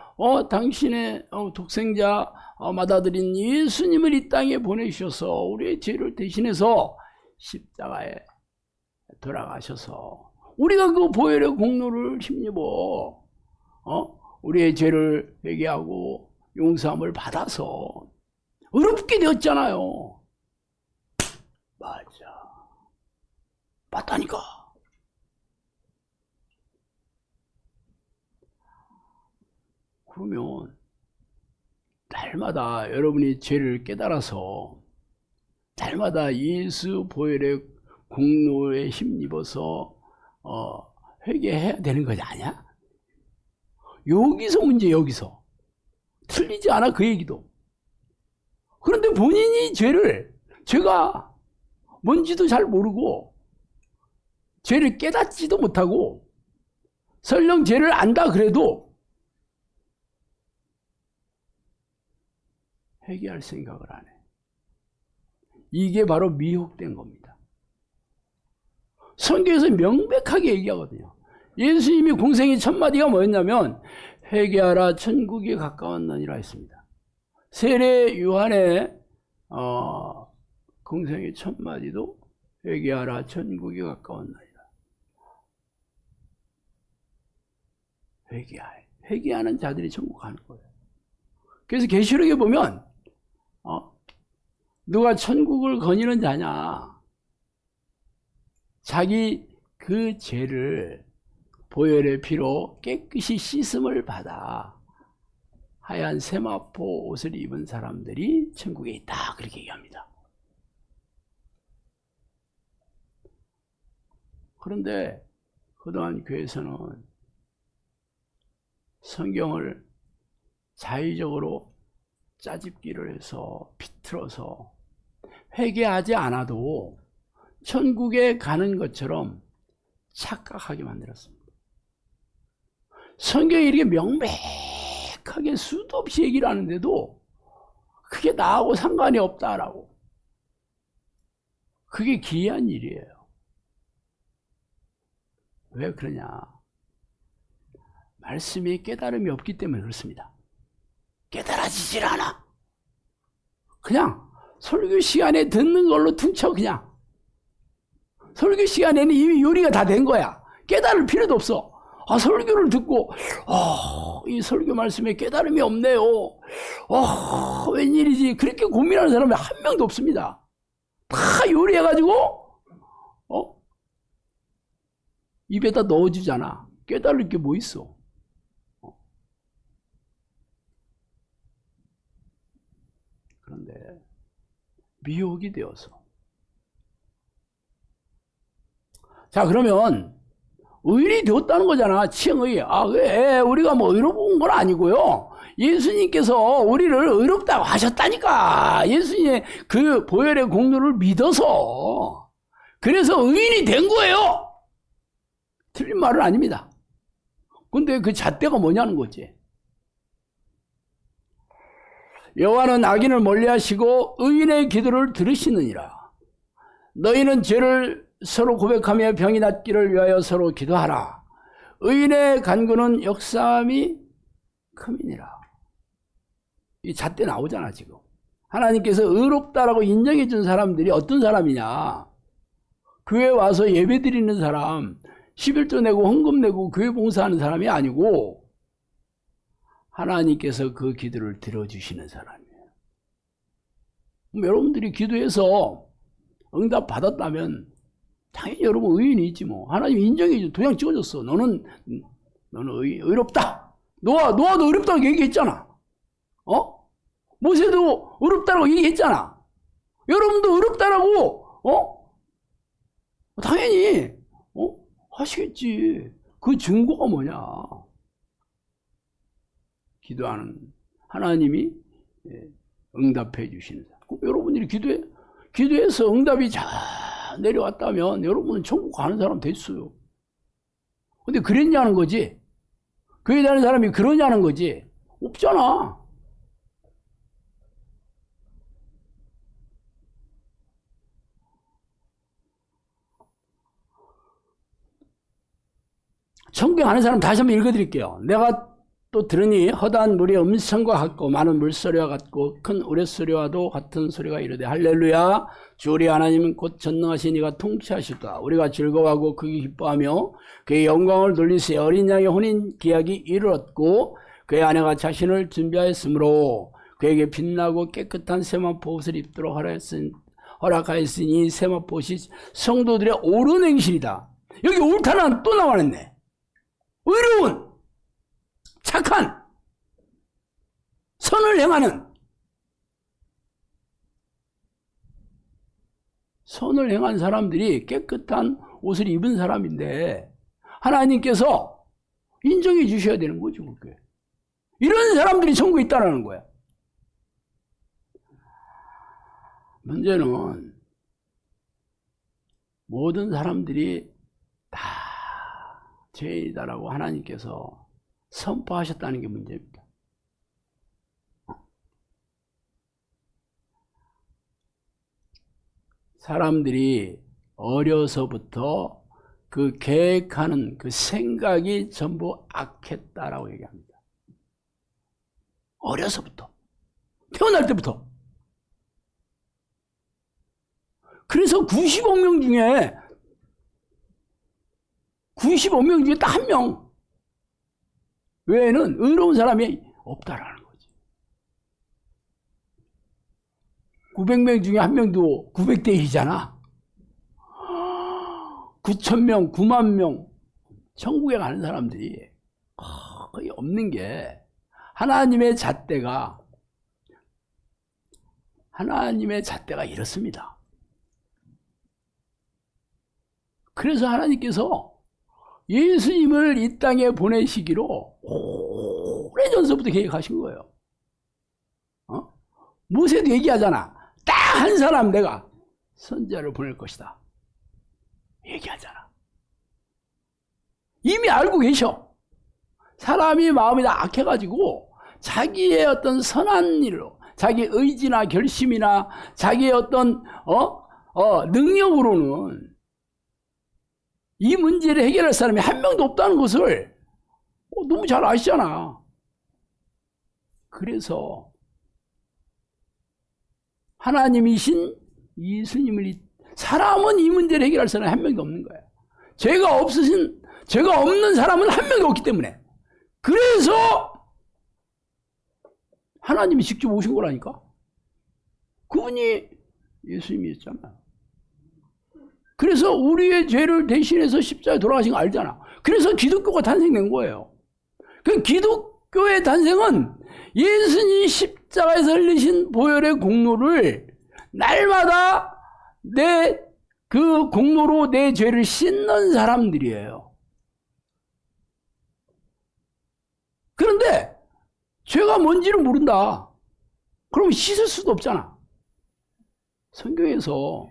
당신의 독생자 받아들인 예수님을 이 땅에 보내주셔서 우리의 죄를 대신해서 십자가에 돌아가셔서 우리가 그 보혈의 공로를 힘입어 우리의 죄를 회개하고 용서함을 받아서 의롭게 되었잖아요. 맞아. 맞다니까. 그러면 날마다 여러분이 죄를 깨달아서 날마다 예수 보혈의 공로에 힘입어서 회개해야 되는 거지 아니야? 여기서 문제, 여기서 틀리지 않아 그 얘기도. 그런데 본인이 죄가 뭔지도 잘 모르고 죄를 깨닫지도 못하고 설령 죄를 안다 그래도 회개할 생각을 안 해. 이게 바로 미혹된 겁니다. 성경에서 명백하게 얘기하거든요. 예수님이 공생의 첫 마디가 뭐였냐면 회개하라 천국이 가까웠느니라 했습니다. 세례 요한의 공생의 첫 마디도 회개하라 천국이 가까웠느니라. 회개하는 자들이 천국 가는 거예요. 그래서 계시록에 보면 누가 천국을 거니는 자냐, 자기 그 죄를 보혈의 피로 깨끗이 씻음을 받아 하얀 세마포 옷을 입은 사람들이 천국에 있다, 그렇게 얘기합니다. 그런데 그동안 교회에서는 성경을 자의적으로 짜집기를 해서 비틀어서 회개하지 않아도 천국에 가는 것처럼 착각하게 만들었습니다. 성경이 이렇게 명백하게 수도 없이 얘기를 하는데도 그게 나하고 상관이 없다라고. 그게 기이한 일이에요. 왜 그러냐? 말씀이 깨달음이 없기 때문에 그렇습니다. 깨달아지질 않아. 그냥 설교 시간에 듣는 걸로 퉁쳐. 그냥 설교 시간에는 이미 요리가 다 된 거야. 깨달을 필요도 없어. 설교를 듣고 이 설교 말씀에 깨달음이 없네요. 웬일이지? 그렇게 고민하는 사람이 한 명도 없습니다. 다 요리해가지고 입에다 넣어주잖아. 깨달을 게 뭐 있어? 그런데 미혹이 되어서. 자, 그러면 의인이 되었다는 거잖아. 치영의. 왜? 우리가 뭐 의로운 건 아니고요. 예수님께서 우리를 의롭다고 하셨다니까. 예수님의 그 보혈의 공로를 믿어서. 그래서 의인이 된 거예요. 틀린 말은 아닙니다. 근데 그 잣대가 뭐냐는 거지. 여호와는 악인을 멀리하시고 의인의 기도를 들으시느니라. 너희는 죄를 서로 고백하며 병이 낫기를 위하여 서로 기도하라. 의인의 간구는 역사함이 큼이니라. 이 잣대 나오잖아 지금. 하나님께서 의롭다라고 인정해 준 사람들이 어떤 사람이냐. 교회 와서 예배 드리는 사람, 11조 내고 헌금 내고 교회 봉사하는 사람이 아니고 하나님께서 그 기도를 들어주시는 사람이에요. 여러분들이 기도해서 응답 받았다면 당연히 여러분 의인이 있지 뭐. 하나님 인정해 줘. 도장 찍어줬어. 너는 의롭다. 노아도 의롭다고 얘기했잖아. 모세도 의롭다라고 얘기했잖아. 여러분도 의롭다라고 당연히 하시겠지. 그 증거가 뭐냐? 기도하는 하나님이 응답해 주시는 사람. 그럼 여러분들이 기도해서 응답이 잘 내려왔다면 여러분은 천국 가는 사람 됐어요. 근데 그랬냐는 거지. 교회 다니는 사람이 그러냐는 거지. 없잖아. 성경 아는 사람 다시 한번 읽어드릴게요. 내가 또 들으니 허다한 물의 음성과 같고 많은 물소리와 같고 큰 우레소리와도 같은 소리가 이르되 할렐루야 주 우리 하나님은 곧 전능하신 이가 통치하시다. 우리가 즐거워하고 크게 기뻐하며 그의 영광을 돌리세. 어린 양의 혼인 기약이 이르렀고 그의 아내가 자신을 준비하였으므로 그에게 빛나고 깨끗한 세마포 옷을 입도록 허락하였으니 세마포 옷이 성도들의 옳은 행실이다. 여기 옳다는 또 나와냈네. 의로운, 착한, 선을 행하는, 선을 행한 사람들이 깨끗한 옷을 입은 사람인데 하나님께서 인정해 주셔야 되는 거죠. 그게. 이런 사람들이 천국에 있다는 거야. 문제는 모든 사람들이 다 죄인이다라고 하나님께서 선포하셨다는 게 문제입니다. 사람들이 어려서부터 그 계획하는 그 생각이 전부 악했다라고 얘기합니다. 어려서부터. 태어날 때부터. 그래서 95명 중에 딱 한 명 외에는 의로운 사람이 없다라는 거지. 900명 중에 한 명도 900대 1이잖아. 9,000명, 9만 명 천국에 가는 사람들이 거의 없는 게 하나님의 잣대가 이렇습니다. 그래서 하나님께서 예수님을 이 땅에 보내시기로 오래전서부터 계획하신 거예요. 모세도 얘기하잖아. 딱 한 사람 내가 선지자를 보낼 것이다. 얘기하잖아. 이미 알고 계셔. 사람이 마음이 다 악해가지고 자기의 어떤 선한 일로 자기 의지나 결심이나 자기의 어떤 능력으로는 이 문제를 해결할 사람이 한 명도 없다는 것을 너무 잘 아시잖아. 그래서 하나님이신 예수님을 사람은 이 문제를 해결할 사람이 한 명도 없는 거야. 죄가 없는 사람은 한 명도 없기 때문에. 그래서 하나님이 직접 오신 거라니까. 그분이 예수님이었잖아. 그래서 우리의 죄를 대신해서 십자가에 돌아가신 거 알잖아. 그래서 기독교가 탄생된 거예요. 그 기독교의 탄생은 예수님이 십자가에서 흘리신 보혈의 공로를 날마다 그 공로로 내 죄를 씻는 사람들이에요. 그런데 죄가 뭔지를 모른다. 그러면 씻을 수도 없잖아. 성경에서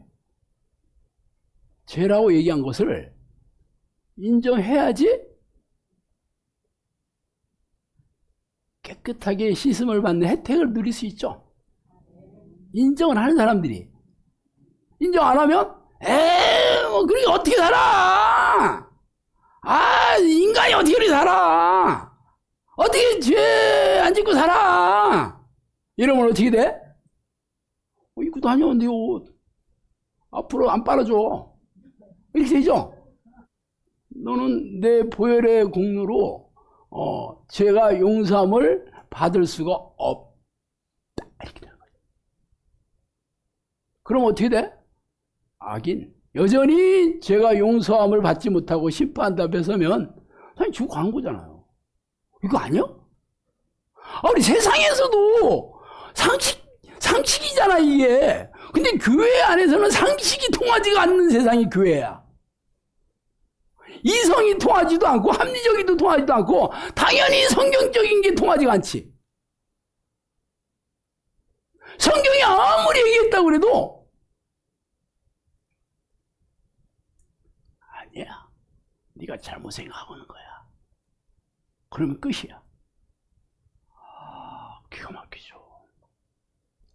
죄라고 얘기한 것을 인정해야지 깨끗하게 씻음을 받는 혜택을 누릴 수 있죠. 인정을 하는 사람들이. 인정 안 하면 그렇게 어떻게 살아? 인간이 어떻게 그렇게 살아? 어떻게 죄 안 짓고 살아? 이러면 어떻게 돼? 입고 다녔는데 옷 앞으로 안 빨아줘. 이렇게 되죠? 너는 내 보혈의 공로로 죄가 용서함을 받을 수가 없다. 이렇게 되는 거죠. 그럼 어떻게 돼? 악인. 여전히 죄가 용서함을 받지 못하고 심판한다 뺏으면 사실 죽고 가는 거잖아요. 이거 아니야? 우리 세상에서도 상식이잖아, 이게. 근데 교회 안에서는 상식이 통하지가 않는 세상이 교회야. 이성이 통하지도 않고 합리적이도 통하지도 않고 당연히 성경적인 게 통하지가 않지. 성경이 아무리 얘기했다고 그래도 아니야. 네가 잘못 생각하고 있는 거야. 그러면 끝이야. 기가 막히죠.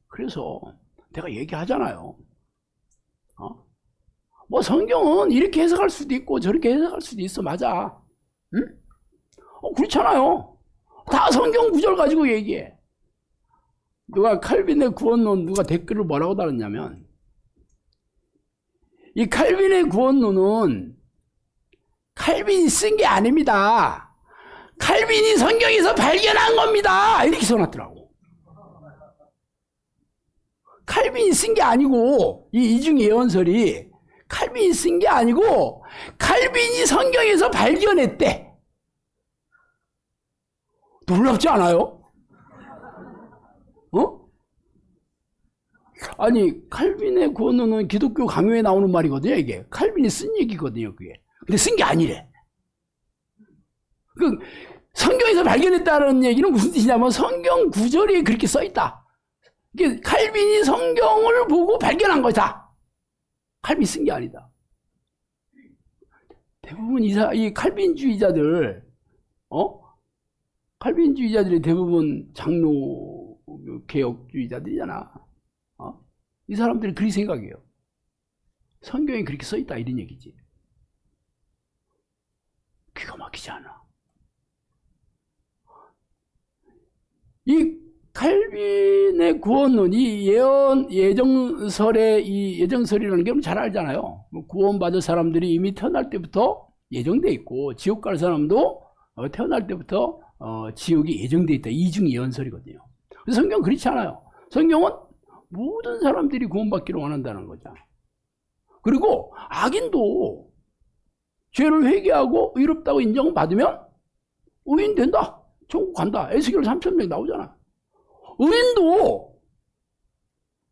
그래서 내가 얘기하잖아요. 뭐 성경은 이렇게 해석할 수도 있고 저렇게 해석할 수도 있어. 맞아. 응? 그렇잖아요. 다 성경 구절 가지고 얘기해. 누가 칼빈의 구원론 누가 댓글을 뭐라고 달았냐면, 이 칼빈의 구원론은 칼빈이 쓴 게 아닙니다. 칼빈이 성경에서 발견한 겁니다. 이렇게 써놨더라고. 칼빈이 쓴 게 아니고, 이 이중 예언설이 칼빈이 쓴 게 아니고 칼빈이 성경에서 발견했대. 놀랍지 않아요? 아니, 칼빈의 구원론은 기독교 강요에 나오는 말이거든요. 이게 칼빈이 쓴 얘기거든요. 그게. 근데 쓴 게 아니래. 그 성경에서 발견했다는 얘기는 무슨 뜻이냐면 성경 구절이 그렇게 써있다. 이게 칼빈이 성경을 보고 발견한 거다. 칼빈이 쓴 게 아니다. 대부분 이 칼빈주의자들, 칼빈주의자들이 대부분 장로 개혁주의자들이잖아. 이 사람들이 그렇게 생각해요. 성경에 그렇게 써있다 이런 얘기지. 기가 막히지 않아. 이 칼빈의 구원론, 이 예정설의 이 예정설이라는 게 잘 알잖아요. 구원받을 사람들이 이미 태어날 때부터 예정돼 있고, 지옥 갈 사람도 태어날 때부터 지옥이 예정돼 있다. 이중 예언설이거든요. 그래서 성경은 그렇지 않아요. 성경은 모든 사람들이 구원받기를 원한다는 거죠. 그리고 악인도 죄를 회개하고 의롭다고 인정받으면 의인 된다. 천국 간다. 에스겔 3,000명 나오잖아. 의인도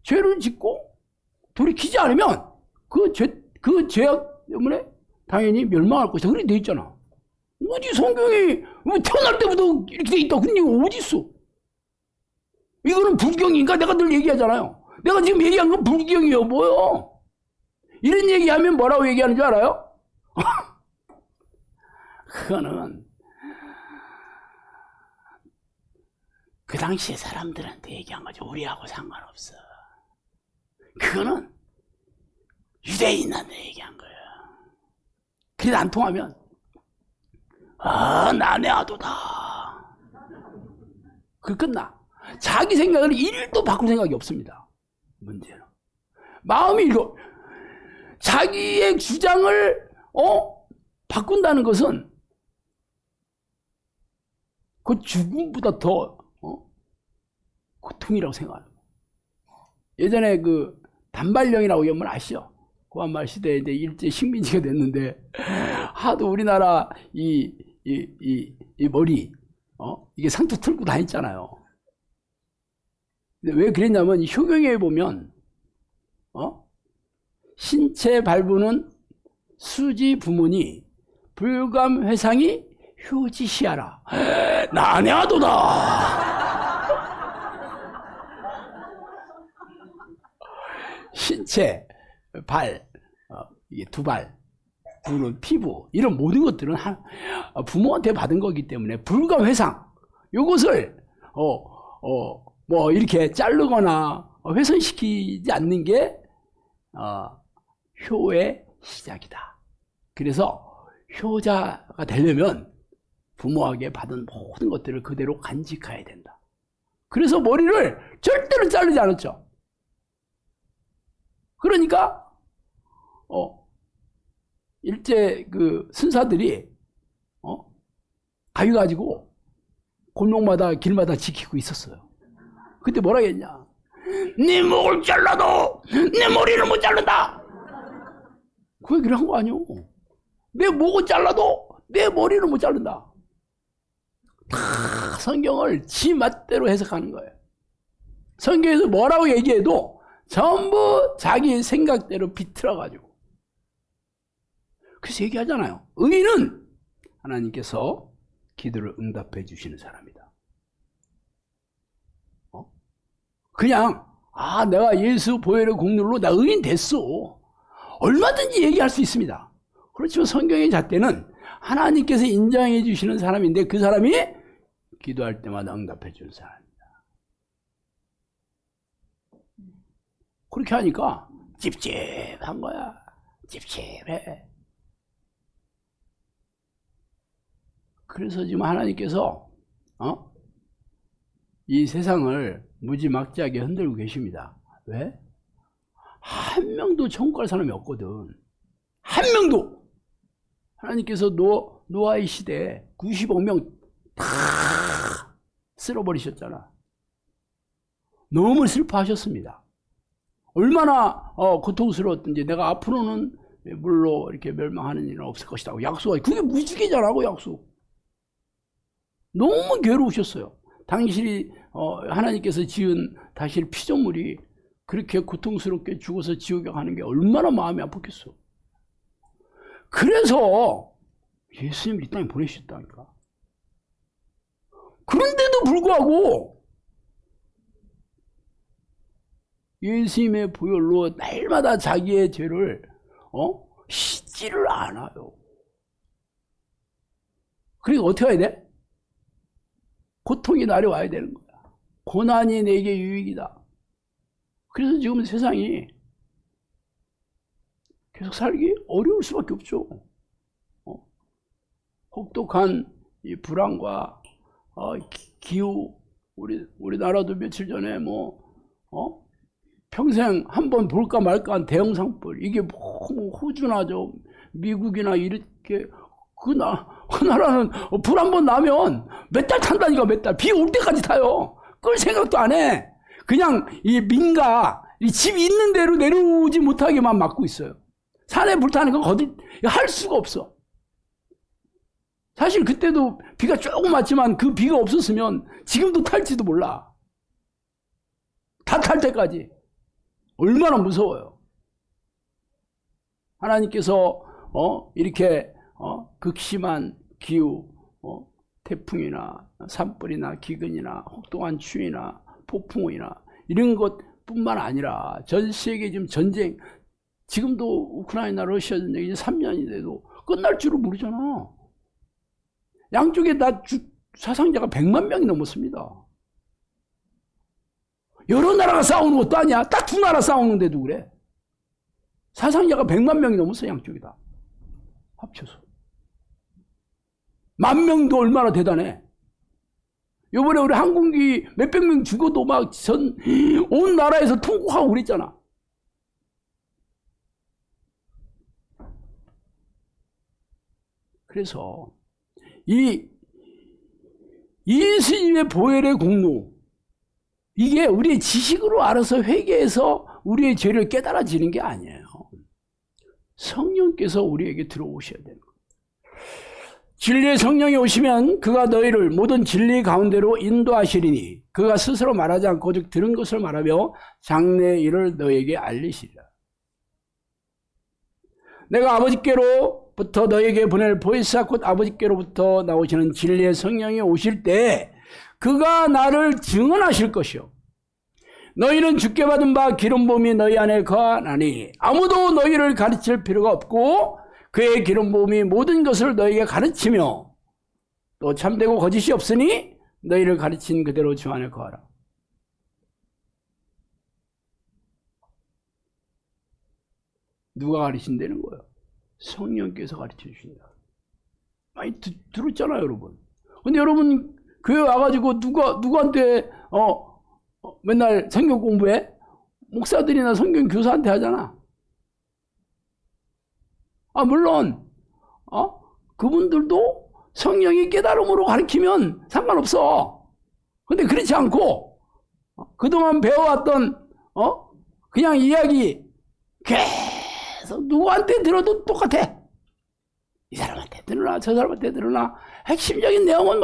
죄를 짓고 돌이키지 않으면 그 죄악 때문에 당연히 멸망할 것이다. 그렇게 돼 있잖아. 어디 성경에 태어날 때부터 이렇게 돼 있다. 그런 얘기가 어디 있어? 이거는 불경인가? 내가 늘 얘기하잖아요. 내가 지금 얘기한 건 불경이에요. 뭐요? 이런 얘기하면 뭐라고 얘기하는 줄 알아요? 그거는 그 당시에 사람들한테 얘기한 거죠. 우리하고 상관없어. 그거는 유대인한테 얘기한 거예요. 그래도 안 통하면 나네 아도다. 그 끝나. 자기 생각을 1도 바꿀 생각이 없습니다. 문제는 마음이 이거 자기의 주장을 바꾼다는 것은 그 죽음보다 더 고통이라고 생각합니다. 예전에 그 단발령이라고 여러분 아시죠? 고한말 시대에 이제 일제 식민지가 됐는데 하도 우리나라 이 머리 이게 상투 틀고 다녔잖아요. 근데 왜 그랬냐면 이 효경에 보면 신체 발부는 수지 부문이 불감 회상이 효지시하라. 난해하도다. 신체, 발, 이게 두 발, 눈, 피부 이런 모든 것들은 부모한테 받은 거기 때문에 불감 회상 이것을 뭐 이렇게 자르거나 훼손시키지 않는 게 효의 시작이다. 그래서 효자가 되려면 부모에게 받은 모든 것들을 그대로 간직해야 된다. 그래서 머리를 절대로 자르지 않았죠. 그러니까 일제 그 순사들이 가위 가지고 골목마다 길마다 지키고 있었어요. 그때 뭐라 했냐? 네 목을 잘라도 내 머리를 못 자른다. 그 얘기를 한 거 아니오. 내 목을 잘라도 내 머리를 못 자른다. 다 성경을 지 맛대로 해석하는 거예요. 성경에서 뭐라고 얘기해도 전부 자기 생각대로 비틀어가지고. 그래서 얘기하잖아요. 의인은 하나님께서 기도를 응답해 주시는 사람이다. 그냥 내가 예수 보혈의 공로로 나 의인 됐어. 얼마든지 얘기할 수 있습니다. 그렇지만 성경의 잣대는 하나님께서 인정해 주시는 사람인데 그 사람이 기도할 때마다 응답해 주는 사람입니다. 그렇게 하니까 찝찝한 거야. 찝찝해. 그래서 지금 하나님께서 이 세상을 무지막지하게 흔들고 계십니다. 왜? 한 명도 천국 갈 사람이 없거든. 한 명도! 하나님께서 노아의 시대에 90억 명 다 쓸어버리셨잖아. 너무 슬퍼하셨습니다. 얼마나 고통스러웠든지 내가 앞으로는 물로 이렇게 멸망하는 일은 없을 것이라고 약속하지. 그게 무지개잖아고 약속. 너무 괴로우셨어요. 당신이 하나님께서 지은 당신의 피조물이 그렇게 고통스럽게 죽어서 지옥에 가는 게 얼마나 마음이 아팠겠어. 그래서 예수님을 이 땅에 보내셨다니까. 그런데도 불구하고 예수님의 보혈로 날마다 자기의 죄를 씻지를 않아요. 그리고 어떻게 해야 돼? 고통이 나를 와야 되는 거야. 고난이 내게 유익이다. 그래서 지금 세상이 계속 살기 어려울 수밖에 없죠. 혹독한 이 불안과 기후, 우리나라도 며칠 전에 평생 한번 볼까 말까 한 대형 산불, 이게 호주나 미국이나 이렇게 그 나라는 불 한 번 나면 몇 달 탄다니까. 몇 달. 비 올 때까지 타요. 끌 생각도 안 해. 그냥 이 민가, 이 집 있는 대로 내려오지 못하게만 막고 있어요. 산에 불 타는 건 할 수가 없어. 사실 그때도 비가 조금 왔지만 그 비가 없었으면 지금도 탈지도 몰라. 다 탈 때까지. 얼마나 무서워요. 하나님께서 이렇게 극심한 기후, 태풍이나 산불이나 기근이나 혹독한 추위나 폭풍이나 이런 것뿐만 아니라 전 세계 지금 전쟁, 지금도 우크라이나 러시아 전쟁이 이제 3년이 돼도 끝날 줄을 모르잖아. 양쪽에 다 사상자가 100만 명이 넘었습니다. 여러 나라가 싸우는 것도 아니야. 딱 두 나라 싸우는데도 그래. 사상자가 100만 명이 넘었어. 양쪽이 다 합쳐서. 10,000명도 얼마나 대단해. 요번에 우리 항공기 몇백 명 죽어도 막 온 나라에서 통곡하고 그랬잖아. 그래서 이 예수님의 보혈의 공로, 이게 우리의 지식으로 알아서 회개해서 우리의 죄를 깨달아지는 게 아니에요. 성령께서 우리에게 들어오셔야 되는 거예요. 진리의 성령이 오시면 그가 너희를 모든 진리 가운데로 인도하시리니 그가 스스로 말하지 않고 즉 들은 것을 말하며 장래의 일을 너희에게 알리시리라. 내가 아버지께로부터 너희에게 보낼 보혜사 곧 아버지께로부터 나오시는 진리의 성령이 오실 때 그가 나를 증언하실 것이요 너희는 주께 받은 바 기름 부음이 너희 안에 거하나니 아무도 너희를 가르칠 필요가 없고 그의 기름 부음이 모든 것을 너희에게 가르치며 또 참되고 거짓이 없으니 너희를 가르친 그대로 주 안에 거하라. 누가 가르친다는 거예요? 성령께서 가르쳐 주신다. 많이 들었잖아요, 여러분. 근데 여러분 교회 와가지고 누구한테 맨날 성경 공부해? 목사들이나 성경 교사한테 하잖아. 물론 그분들도 성령이 깨달음으로 가르치면 상관없어. 근데 그렇지 않고 그동안 배워왔던 그냥 이야기 계속 누구한테 들어도 똑같아. 이 사람한테 들으나 저 사람한테 들으나 핵심적인 내용은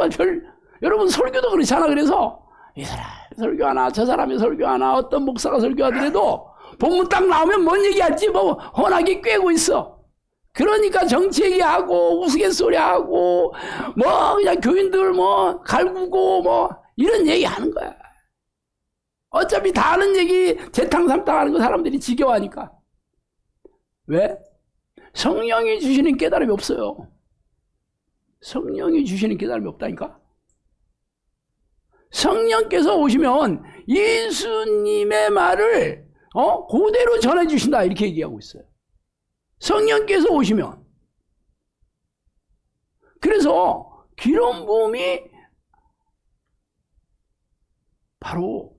여러분 설교도 그렇잖아. 그래서 이 사람 설교하나 저 사람이 설교하나 어떤 목사가 설교하더라도 본문 딱 나오면 뭔 얘기할지 훤하게 꿰고 있어. 그러니까 정치 얘기하고 우스갯소리하고 그냥 교인들 갈구고 이런 얘기 하는 거야. 어차피 다 아는 얘기 재탕삼탕 하는 거 사람들이 지겨워하니까. 왜? 성령이 주시는 깨달음이 없어요. 성령이 주시는 깨달음이 없다니까. 성령께서 오시면 예수님의 말을 그대로 전해주신다 이렇게 얘기하고 있어요. 성령께서 오시면. 그래서 기름 부음이 바로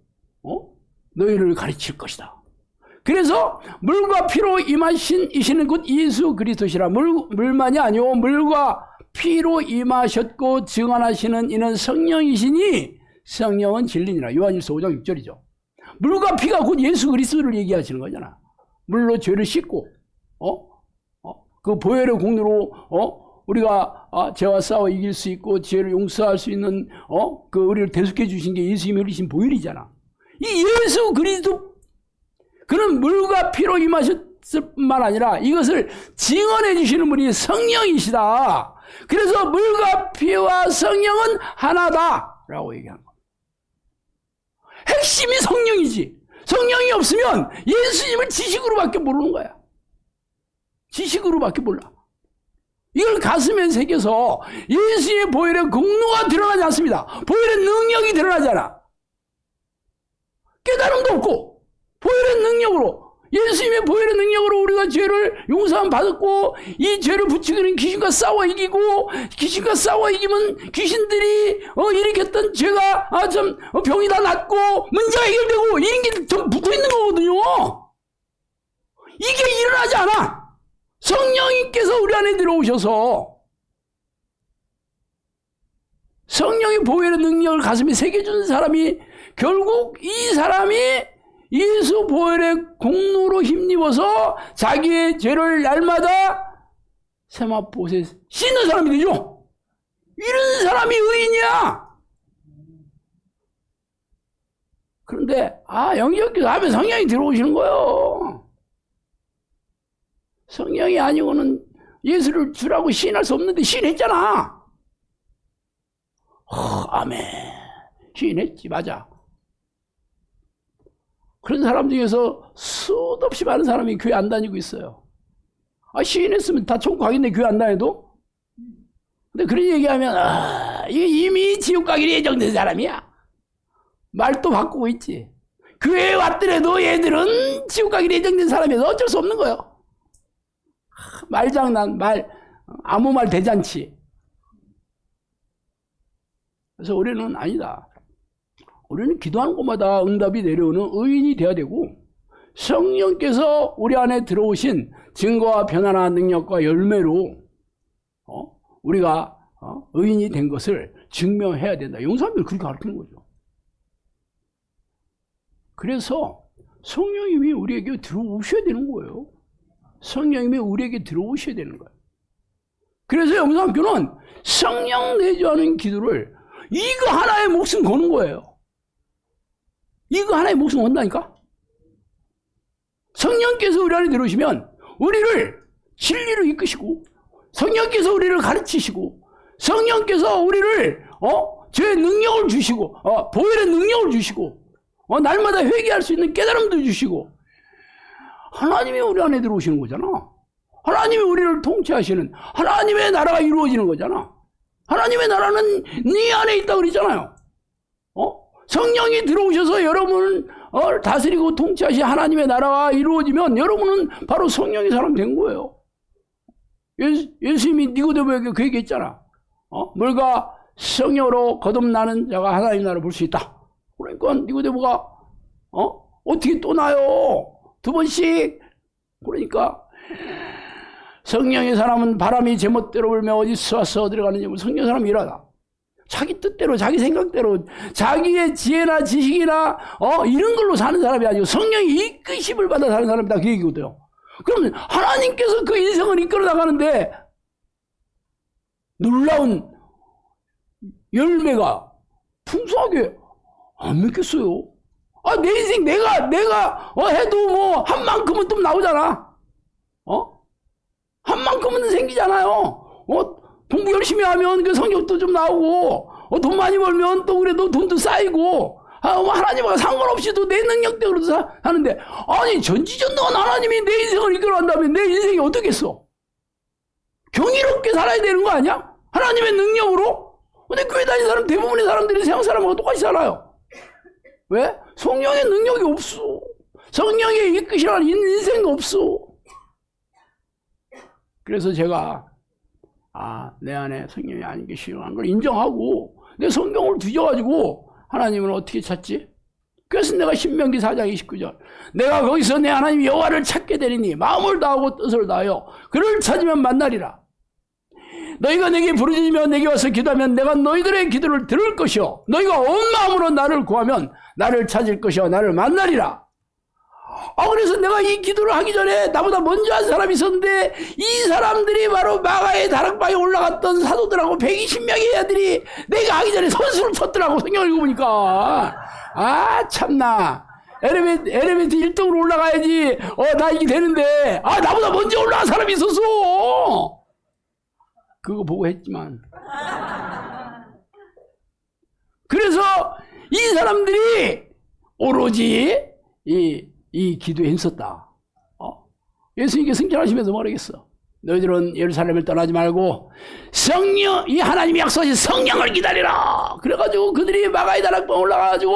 너희를 가르칠 것이다. 그래서 물과 피로 임하시는 곧 예수 그리스도시라. 물만이 아니오 물과 피로 임하셨고 증언하시는 이는 성령이시니 성령은 진리니라. 요한일서 5장 6절이죠. 물과 피가 곧 예수 그리스도를 얘기하시는 거잖아. 물로 죄를 씻고 그 보혈의 공로로 우리가 죄와 싸워 이길 수 있고 죄를 용서할 수 있는 그 우리를 대속해 주신 게 예수님이 흘리신 보혈이잖아. 이 예수 그리스도 그는 물과 피로 임하셨을 뿐만 아니라 이것을 증언해 주시는 분이 성령이시다. 그래서 물과 피와 성령은 하나다라고 얘기하는 겁니다. 핵심이 성령이지. 성령이 없으면 예수님을 지식으로밖에 모르는 거야. 지식으로밖에 몰라. 이걸 가슴에 새겨서 예수님의 보혈의 공로가 드러나지 않습니다. 보혈의 능력이 드러나지 않아. 깨달음도 없고 보혈의 능력으로 예수님의 보혈의 능력으로 우리가 죄를 용서함 받았고 이 죄를 부추기는 귀신과 싸워 이기고 귀신과 싸워 이기면 귀신들이 일으켰던 죄가 병이 다 낫고 문제가 해결되고 이런 게 좀 붙어있는 거거든요. 이게 일어나지 않아. 성령님께서 우리 안에 들어오셔서 성령의 보혈의 능력을 가슴에 새겨준 사람이 결국 이 사람이 예수 보혈의 공로로 힘입어서 자기의 죄를 날마다 세마포에 씻는 사람이 되죠. 이런 사람이 의인이야. 그런데 영적기도 하면 성령이 들어오시는 거예요. 성령이 아니고는 예수를 주라고 시인할 수 없는데 시인했잖아. 아멘. 시인했지. 맞아. 그런 사람 중에서 수도 없이 많은 사람이 교회 안 다니고 있어요. 시인했으면 다 천국 가겠네, 교회 안 다녀도? 근데 그런 얘기하면, 이게 이미 지옥 가기로 예정된 사람이야. 말도 바꾸고 있지. 교회에 왔더라도 얘들은 지옥 가기로 예정된 사람이어서 어쩔 수 없는 거예요. 말장난, 아무 말 대잔치. 그래서 우리는 아니다. 우리는 기도하는 곳마다 응답이 내려오는 의인이 되어야 되고 성령께서 우리 안에 들어오신 증거와 변화나 능력과 열매로 우리가 의인이 된 것을 증명해야 된다. 용사님들 그렇게 가르치는 거죠. 그래서 성령님이 우리에게 들어오셔야 되는 거예요. 성령님이 우리에게 들어오셔야 되는 거예요. 그래서 영상교는 성령 내주하는 기도를 이거 하나에 목숨 거는 거예요. 이거 하나에 목숨 건다니까? 성령께서 우리 안에 들어오시면 우리를 진리로 이끄시고 성령께서 우리를 가르치시고 성령께서 우리를 죄의 능력을 주시고 보혈의 능력을 주시고 날마다 회개할 수 있는 깨달음도 주시고 하나님이 우리 안에 들어오시는 거잖아. 하나님이 우리를 통치하시는 하나님의 나라가 이루어지는 거잖아. 하나님의 나라는 네 안에 있다고 그랬잖아요. 성령이 들어오셔서 여러분을 다스리고 통치하신 하나님의 나라가 이루어지면 여러분은 바로 성령의 사람 된 거예요. 예수님이 니고데모에게 그 얘기했잖아. 물과 성령으로 거듭나는 자가 하나님 나라를 볼 수 있다. 그러니까 니고데모가 어떻게 또 나요? 두 번씩. 그러니까 성령의 사람은 바람이 제멋대로 불며 어디서 와서 어디로 가는지 성령의 사람이 일하다. 자기 뜻대로 자기 생각대로 자기의 지혜나 지식이나 이런 걸로 사는 사람이 아니고 성령이 이끄심을 받아 사는 사람이다. 그 얘기거든요. 그러면 하나님께서 그 인생을 이끌어 나가는데 놀라운 열매가 풍성하게 안 맺겠어요. 내 인생 내가 해도 뭐 한 만큼은 또 나오잖아. 한 만큼은 생기잖아요. 공부 열심히 하면 그 성적도 좀 나오고 돈 많이 벌면 또 그래도 돈도 쌓이고 하나님과 상관없이도 내 능력대로도 하는데 아니 전지전능한 하나님이 내 인생을 이끌어간다면 내 인생이 어떻겠어? 경이롭게 살아야 되는 거 아니야? 하나님의 능력으로? 근데 교회 다니는 사람 대부분의 사람들이 세상 사람하고 똑같이 살아요. 왜? 성령의 능력이 없어. 성령의 이끄시라는 인생도 없어. 그래서 제가 내 안에 성령이 아닌 게 싫어하는 걸 인정하고 내 성경을 뒤져가지고 하나님을 어떻게 찾지? 그래서 내가 신명기 4장 29절 내가 거기서 내 하나님 여호와를 찾게 되리니 마음을 다하고 뜻을 다하여 그를 찾으면 만나리라. 너희가 내게 부르짖으며 내게 와서 기도하면 내가 너희들의 기도를 들을 것이요 너희가 온 마음으로 나를 구하면 나를 찾을 것이요 나를 만나리라. 그래서 내가 이 기도를 하기 전에 나보다 먼저 한 사람이 있었는데 이 사람들이 바로 마가의 다락방에 올라갔던 사도들하고 120명의 애들이 내가 하기 전에 선수를 쳤더라고. 성경을 읽어보니까 참나 엘리베이터 1등으로 올라가야지 나 이게 되는데 나보다 먼저 올라간 사람이 있었어. 그거 보고 했지만 그래서 이 사람들이 오로지 이 기도에 힘썼다. 예수님께 승천하시면서 뭐라겠어? 너희들은 예루살렘을 떠나지 말고 성령, 이 하나님이 약속하신 성령을 기다리라. 그래가지고 그들이 마가의 다락방 올라가가지고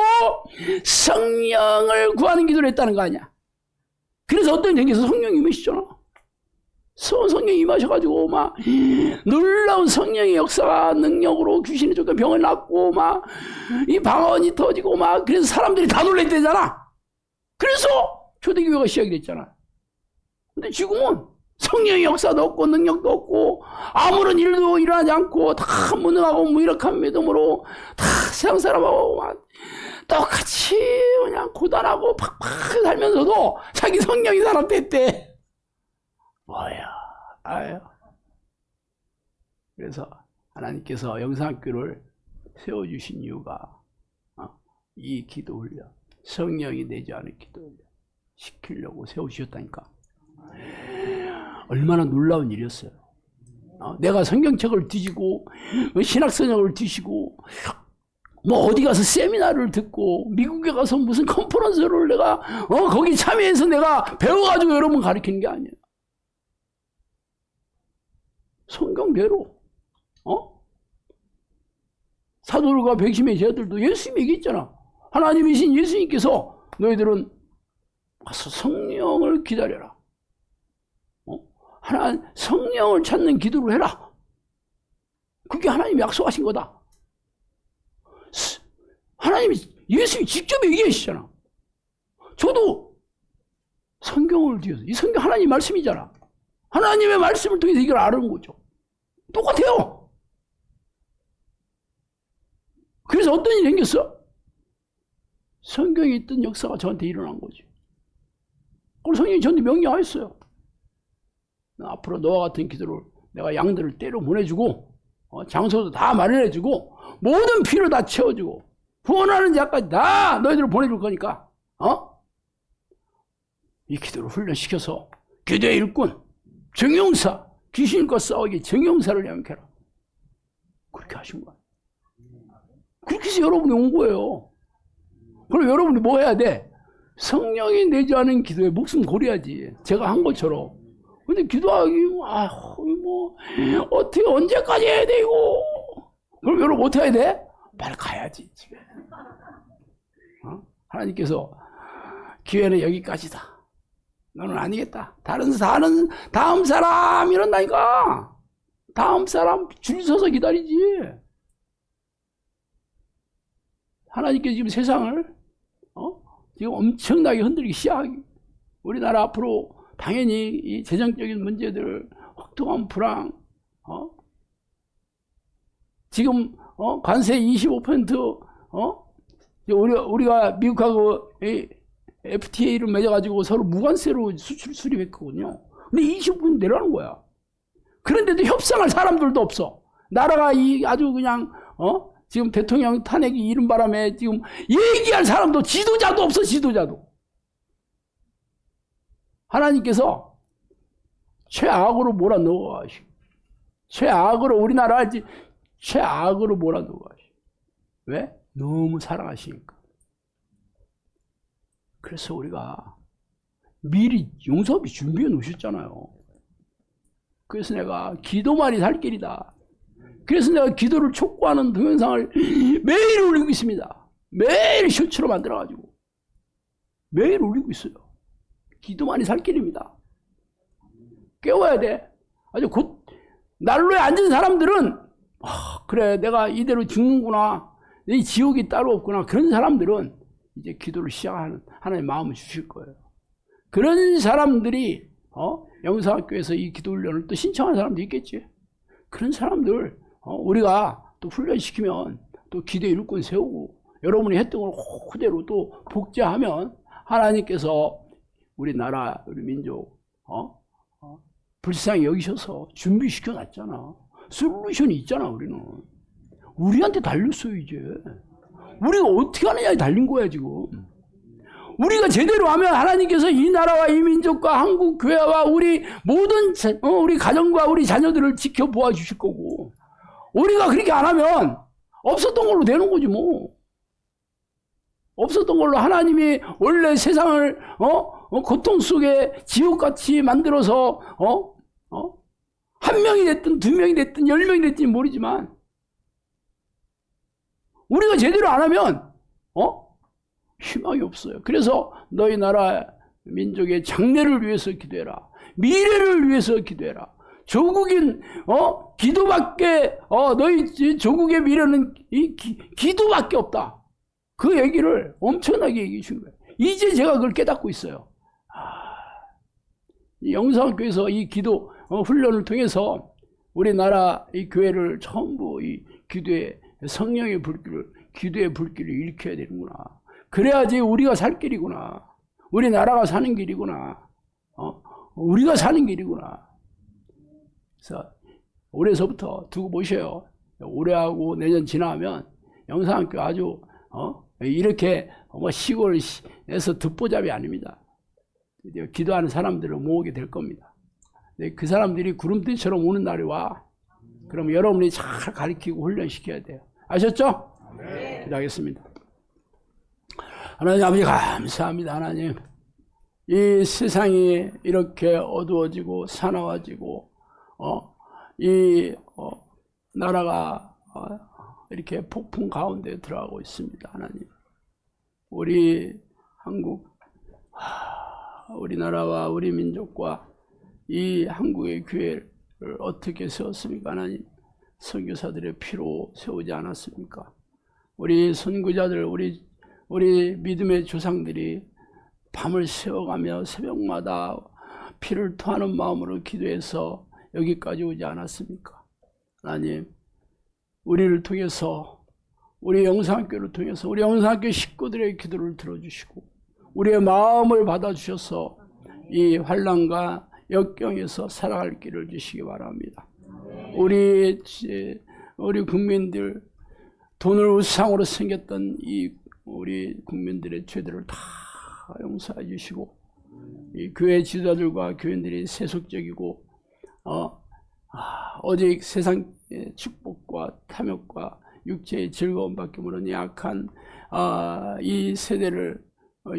성령을 구하는 기도를 했다는 거 아니야. 그래서 어떤 얘기에서 성령이 임하시잖아. 성령이 임하셔가지고 막 놀라운 성령의 역사가 능력으로 귀신이 쫓겨 병을 낫고 막 이 방언이 터지고 막 그래서 사람들이 다 놀랬대잖아. 그래서 초대교회가 시작이 됐잖아. 근데 지금은 성령의 역사도 없고 능력도 없고 아무런 일도 일어나지 않고 다 무능하고 무기력한 믿음으로 다 세상 사람하고 막 똑같이 그냥 고단하고 팍팍 살면서도 자기 성령이 사람 됐대. 뭐야, 그래서 하나님께서 영상학교를 세워주신 이유가 이 기도 훈련, 성령이 내지 않은 기도 훈련 시키려고 세우셨다니까. 얼마나 놀라운 일이었어요. 내가 성경책을 뒤지고 신학서적을 뒤지고 뭐 어디 가서 세미나를 듣고 미국에 가서 무슨 컨퍼런스를 내가 거기 참여해서 내가 배워가지고 여러분 가르치는 게 아니에요. 성경대로 사도들과 백심의 제자들도 예수님이 얘기했잖아. 하나님이신 예수님께서 너희들은 가서 성령을 기다려라. 성령을 찾는 기도를 해라. 그게 하나님이 약속하신 거다. 하나님이 예수님이 직접 얘기하시잖아. 저도 성경을 뒤에서 이 성경 하나님 말씀이잖아. 하나님의 말씀을 통해서 이걸 아는 거죠. 똑같아요. 그래서 어떤 일이 생겼어? 성경에 있던 역사가 저한테 일어난 거지. 그걸 성령이 저한테 명령하였어요. 앞으로 너와 같은 기도를 내가 양들을 때려 보내주고 장소도 다 마련해주고 모든 필요 다 채워주고 후원하는 자까지 다 너희들을 보내줄 거니까 이 기도를 훈련시켜서 기도의 일꾼, 정용사, 귀신과 싸우기 정용사를 양육해라. 그렇게 하신 거야. 그렇게 해서 여러분이 온 거예요. 그럼 여러분이 뭐 해야 돼? 성령이 내지 않은 기도에 목숨 고려야지. 제가 한 것처럼. 근데 기도하기 어떻게 언제까지 해야 돼 이거? 그럼 여러분 어떻게 해야 돼? 빨리 가야지 집에. 하나님께서 기회는 여기까지다. 너는 아니겠다. 다음 사람 이런다니까. 다음 사람 줄 서서 기다리지. 하나님께서 지금 세상을 지금 엄청나게 흔들기 시작하기. 우리나라 앞으로 당연히 이 재정적인 문제들, 혹독한 불황, 지금 관세 25%, 우리가 미국하고 FTA를 맺어가지고 서로 무관세로 수출 수립했거든요. 근데 25% 내려가는 거야. 그런데도 협상할 사람들도 없어. 나라가 아주 그냥 지금 대통령 탄핵이 이른 바람에 지금 얘기할 사람도 지도자도 없어. 지도자도. 하나님께서 최악으로 몰아넣어 가시고 최악으로 우리나라 최악으로 몰아넣어 가시고 왜? 너무 사랑하시니까. 그래서 우리가 미리 용서비 준비해 놓으셨잖아요. 그래서 내가 기도만이 살 길이다. 그래서 내가 기도를 촉구하는 동영상을 매일 올리고 있습니다. 매일 쇼츠로 만들어가지고 매일 올리고 있어요. 기도만이 살 길입니다. 깨워야 돼. 아주 곧 난로에 앉은 사람들은 그래 내가 이대로 죽는구나, 이 지옥이 따로 없구나, 그런 사람들은 이제 기도를 시작하는 하나님의 마음을 주실 거예요. 그런 사람들이 영상학교에서 이 기도 훈련을 또 신청하는 사람도 있겠지. 그런 사람들 우리가 또 훈련시키면 또 기도의 일꾼 세우고 여러분이 했던 걸 그대로 또 복제하면 하나님께서 우리 나라 우리 민족 불쌍히 여기셔서 준비시켜 놨잖아. 솔루션이 있잖아. 우리한테 달렸어요. 이제 우리가 어떻게 하느냐에 달린 거야 지금. 우리가 제대로 하면 하나님께서 이 나라와 이 민족과 한국 교회와 우리 모든 우리 가정과 우리 자녀들을 지켜보아 주실 거고, 우리가 그렇게 안 하면 없었던 걸로 되는 거지 뭐. 없었던 걸로 하나님이 원래 세상을 고통 속에 지옥같이 만들어서 한 명이 됐든 두 명이 됐든 10명이 됐든 모르지만 우리가 제대로 안 하면 희망이 없어요. 그래서 너희 나라 민족의 장래를 위해서 기도해라. 미래를 위해서 기도해라. 조국인 기도밖에 너희 조국의 미래는 기도밖에 없다. 그 얘기를 엄청나게 얘기해 준 거예요. 이제 제가 그걸 깨닫고 있어요. 이 영상학교에서 이 기도 훈련을 통해서 우리나라 이 교회를 전부 이 기도의 성령의 불길을, 기도의 불길을 일으켜야 되는구나. 그래야지 우리가 살 길이구나. 우리 나라가 사는 길이구나. 우리가 사는 길이구나. 그래서 올해서부터 두고 보셔요. 올해하고 내년 지나면 영상학교 아주 이렇게 시골에서 듣보잡이 아닙니다. 기도하는 사람들을 모으게 될 겁니다. 그 사람들이 구름대처럼 오는 날이 와. 그럼 여러분이 잘 가르치고 훈련시켜야 돼요. 아셨죠? 네. 기도하겠습니다. 하나님 아버지 감사합니다. 하나님, 이 세상이 이렇게 어두워지고 사나워지고 나라가 이렇게 폭풍 가운데 들어가고 있습니다. 하나님, 우리 한국, 우리나라와 우리 민족과 이 한국의 교회를 어떻게 세웠습니까? 하나님, 선교사들의 피로 세우지 않았습니까? 우리 선교자들, 우리 믿음의 조상들이 밤을 새워가며 새벽마다 피를 토하는 마음으로 기도해서 여기까지 오지 않았습니까? 하나님, 우리를 통해서, 우리 영상학교를 통해서 우리 영상학교 식구들의 기도를 들어주시고 우리의 마음을 받아주셔서 이 환난과 역경에서 살아갈 길을 주시기 바랍니다. 우리 국민들, 돈을 우상으로 생겼던 우리 국민들의 죄들을 다 용서해 주시고, 이 교회 지도자들과 교인들이 세속적이고 오직 세상의 축복과 탐욕과 육체의 즐거움밖에 모르는 약한 이 세대를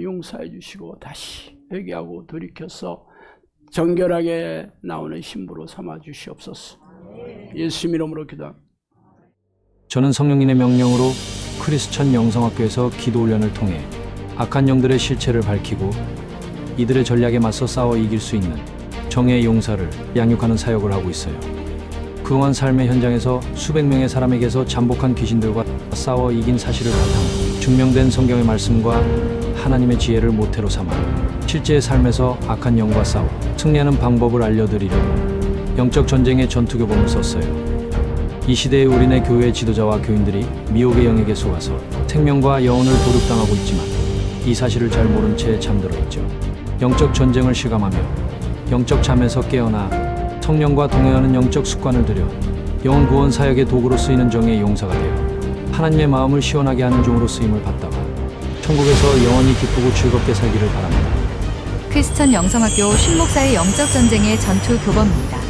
용서해 주시고 다시 회개하고 돌이켜서 정결하게 나오는 신부로 삼아 주시옵소서. 예수 이름으로 기도합니다. 저는 성령님의 명령으로 크리스천 영성학교에서 기도 훈련을 통해 악한 영들의 실체를 밝히고 이들의 전략에 맞서 싸워 이길 수 있는 정의의 용사를 양육하는 사역을 하고 있어요. 그동안 삶의 현장에서 수백 명의 사람에게서 잠복한 귀신들과 싸워 이긴 사실을 바탕으로 증명된 성경의 말씀과 하나님의 지혜를 모태로 삼아 실제의 삶에서 악한 영과 싸워 승리하는 방법을 알려드리려고 영적 전쟁의 전투교범을 썼어요. 이 시대에 우리네 교회 지도자와 교인들이 미혹의 영에게 속아서 생명과 영혼을 도륙당하고 있지만 이 사실을 잘 모른 채 잠들어 있죠. 영적 전쟁을 실감하며 영적 잠에서 깨어나 성령과 동행하는 영적 습관을 들여 영혼 구원 사역의 도구로 쓰이는 정의의 용사가 되어 하나님의 마음을 시원하게 하는 종으로 쓰임을 받다가 천국에서 영원히 기쁘고 즐겁게 살기를 바랍니다. 크리스천 영성학교 신목사의 영적 전쟁의 전투 교범입니다.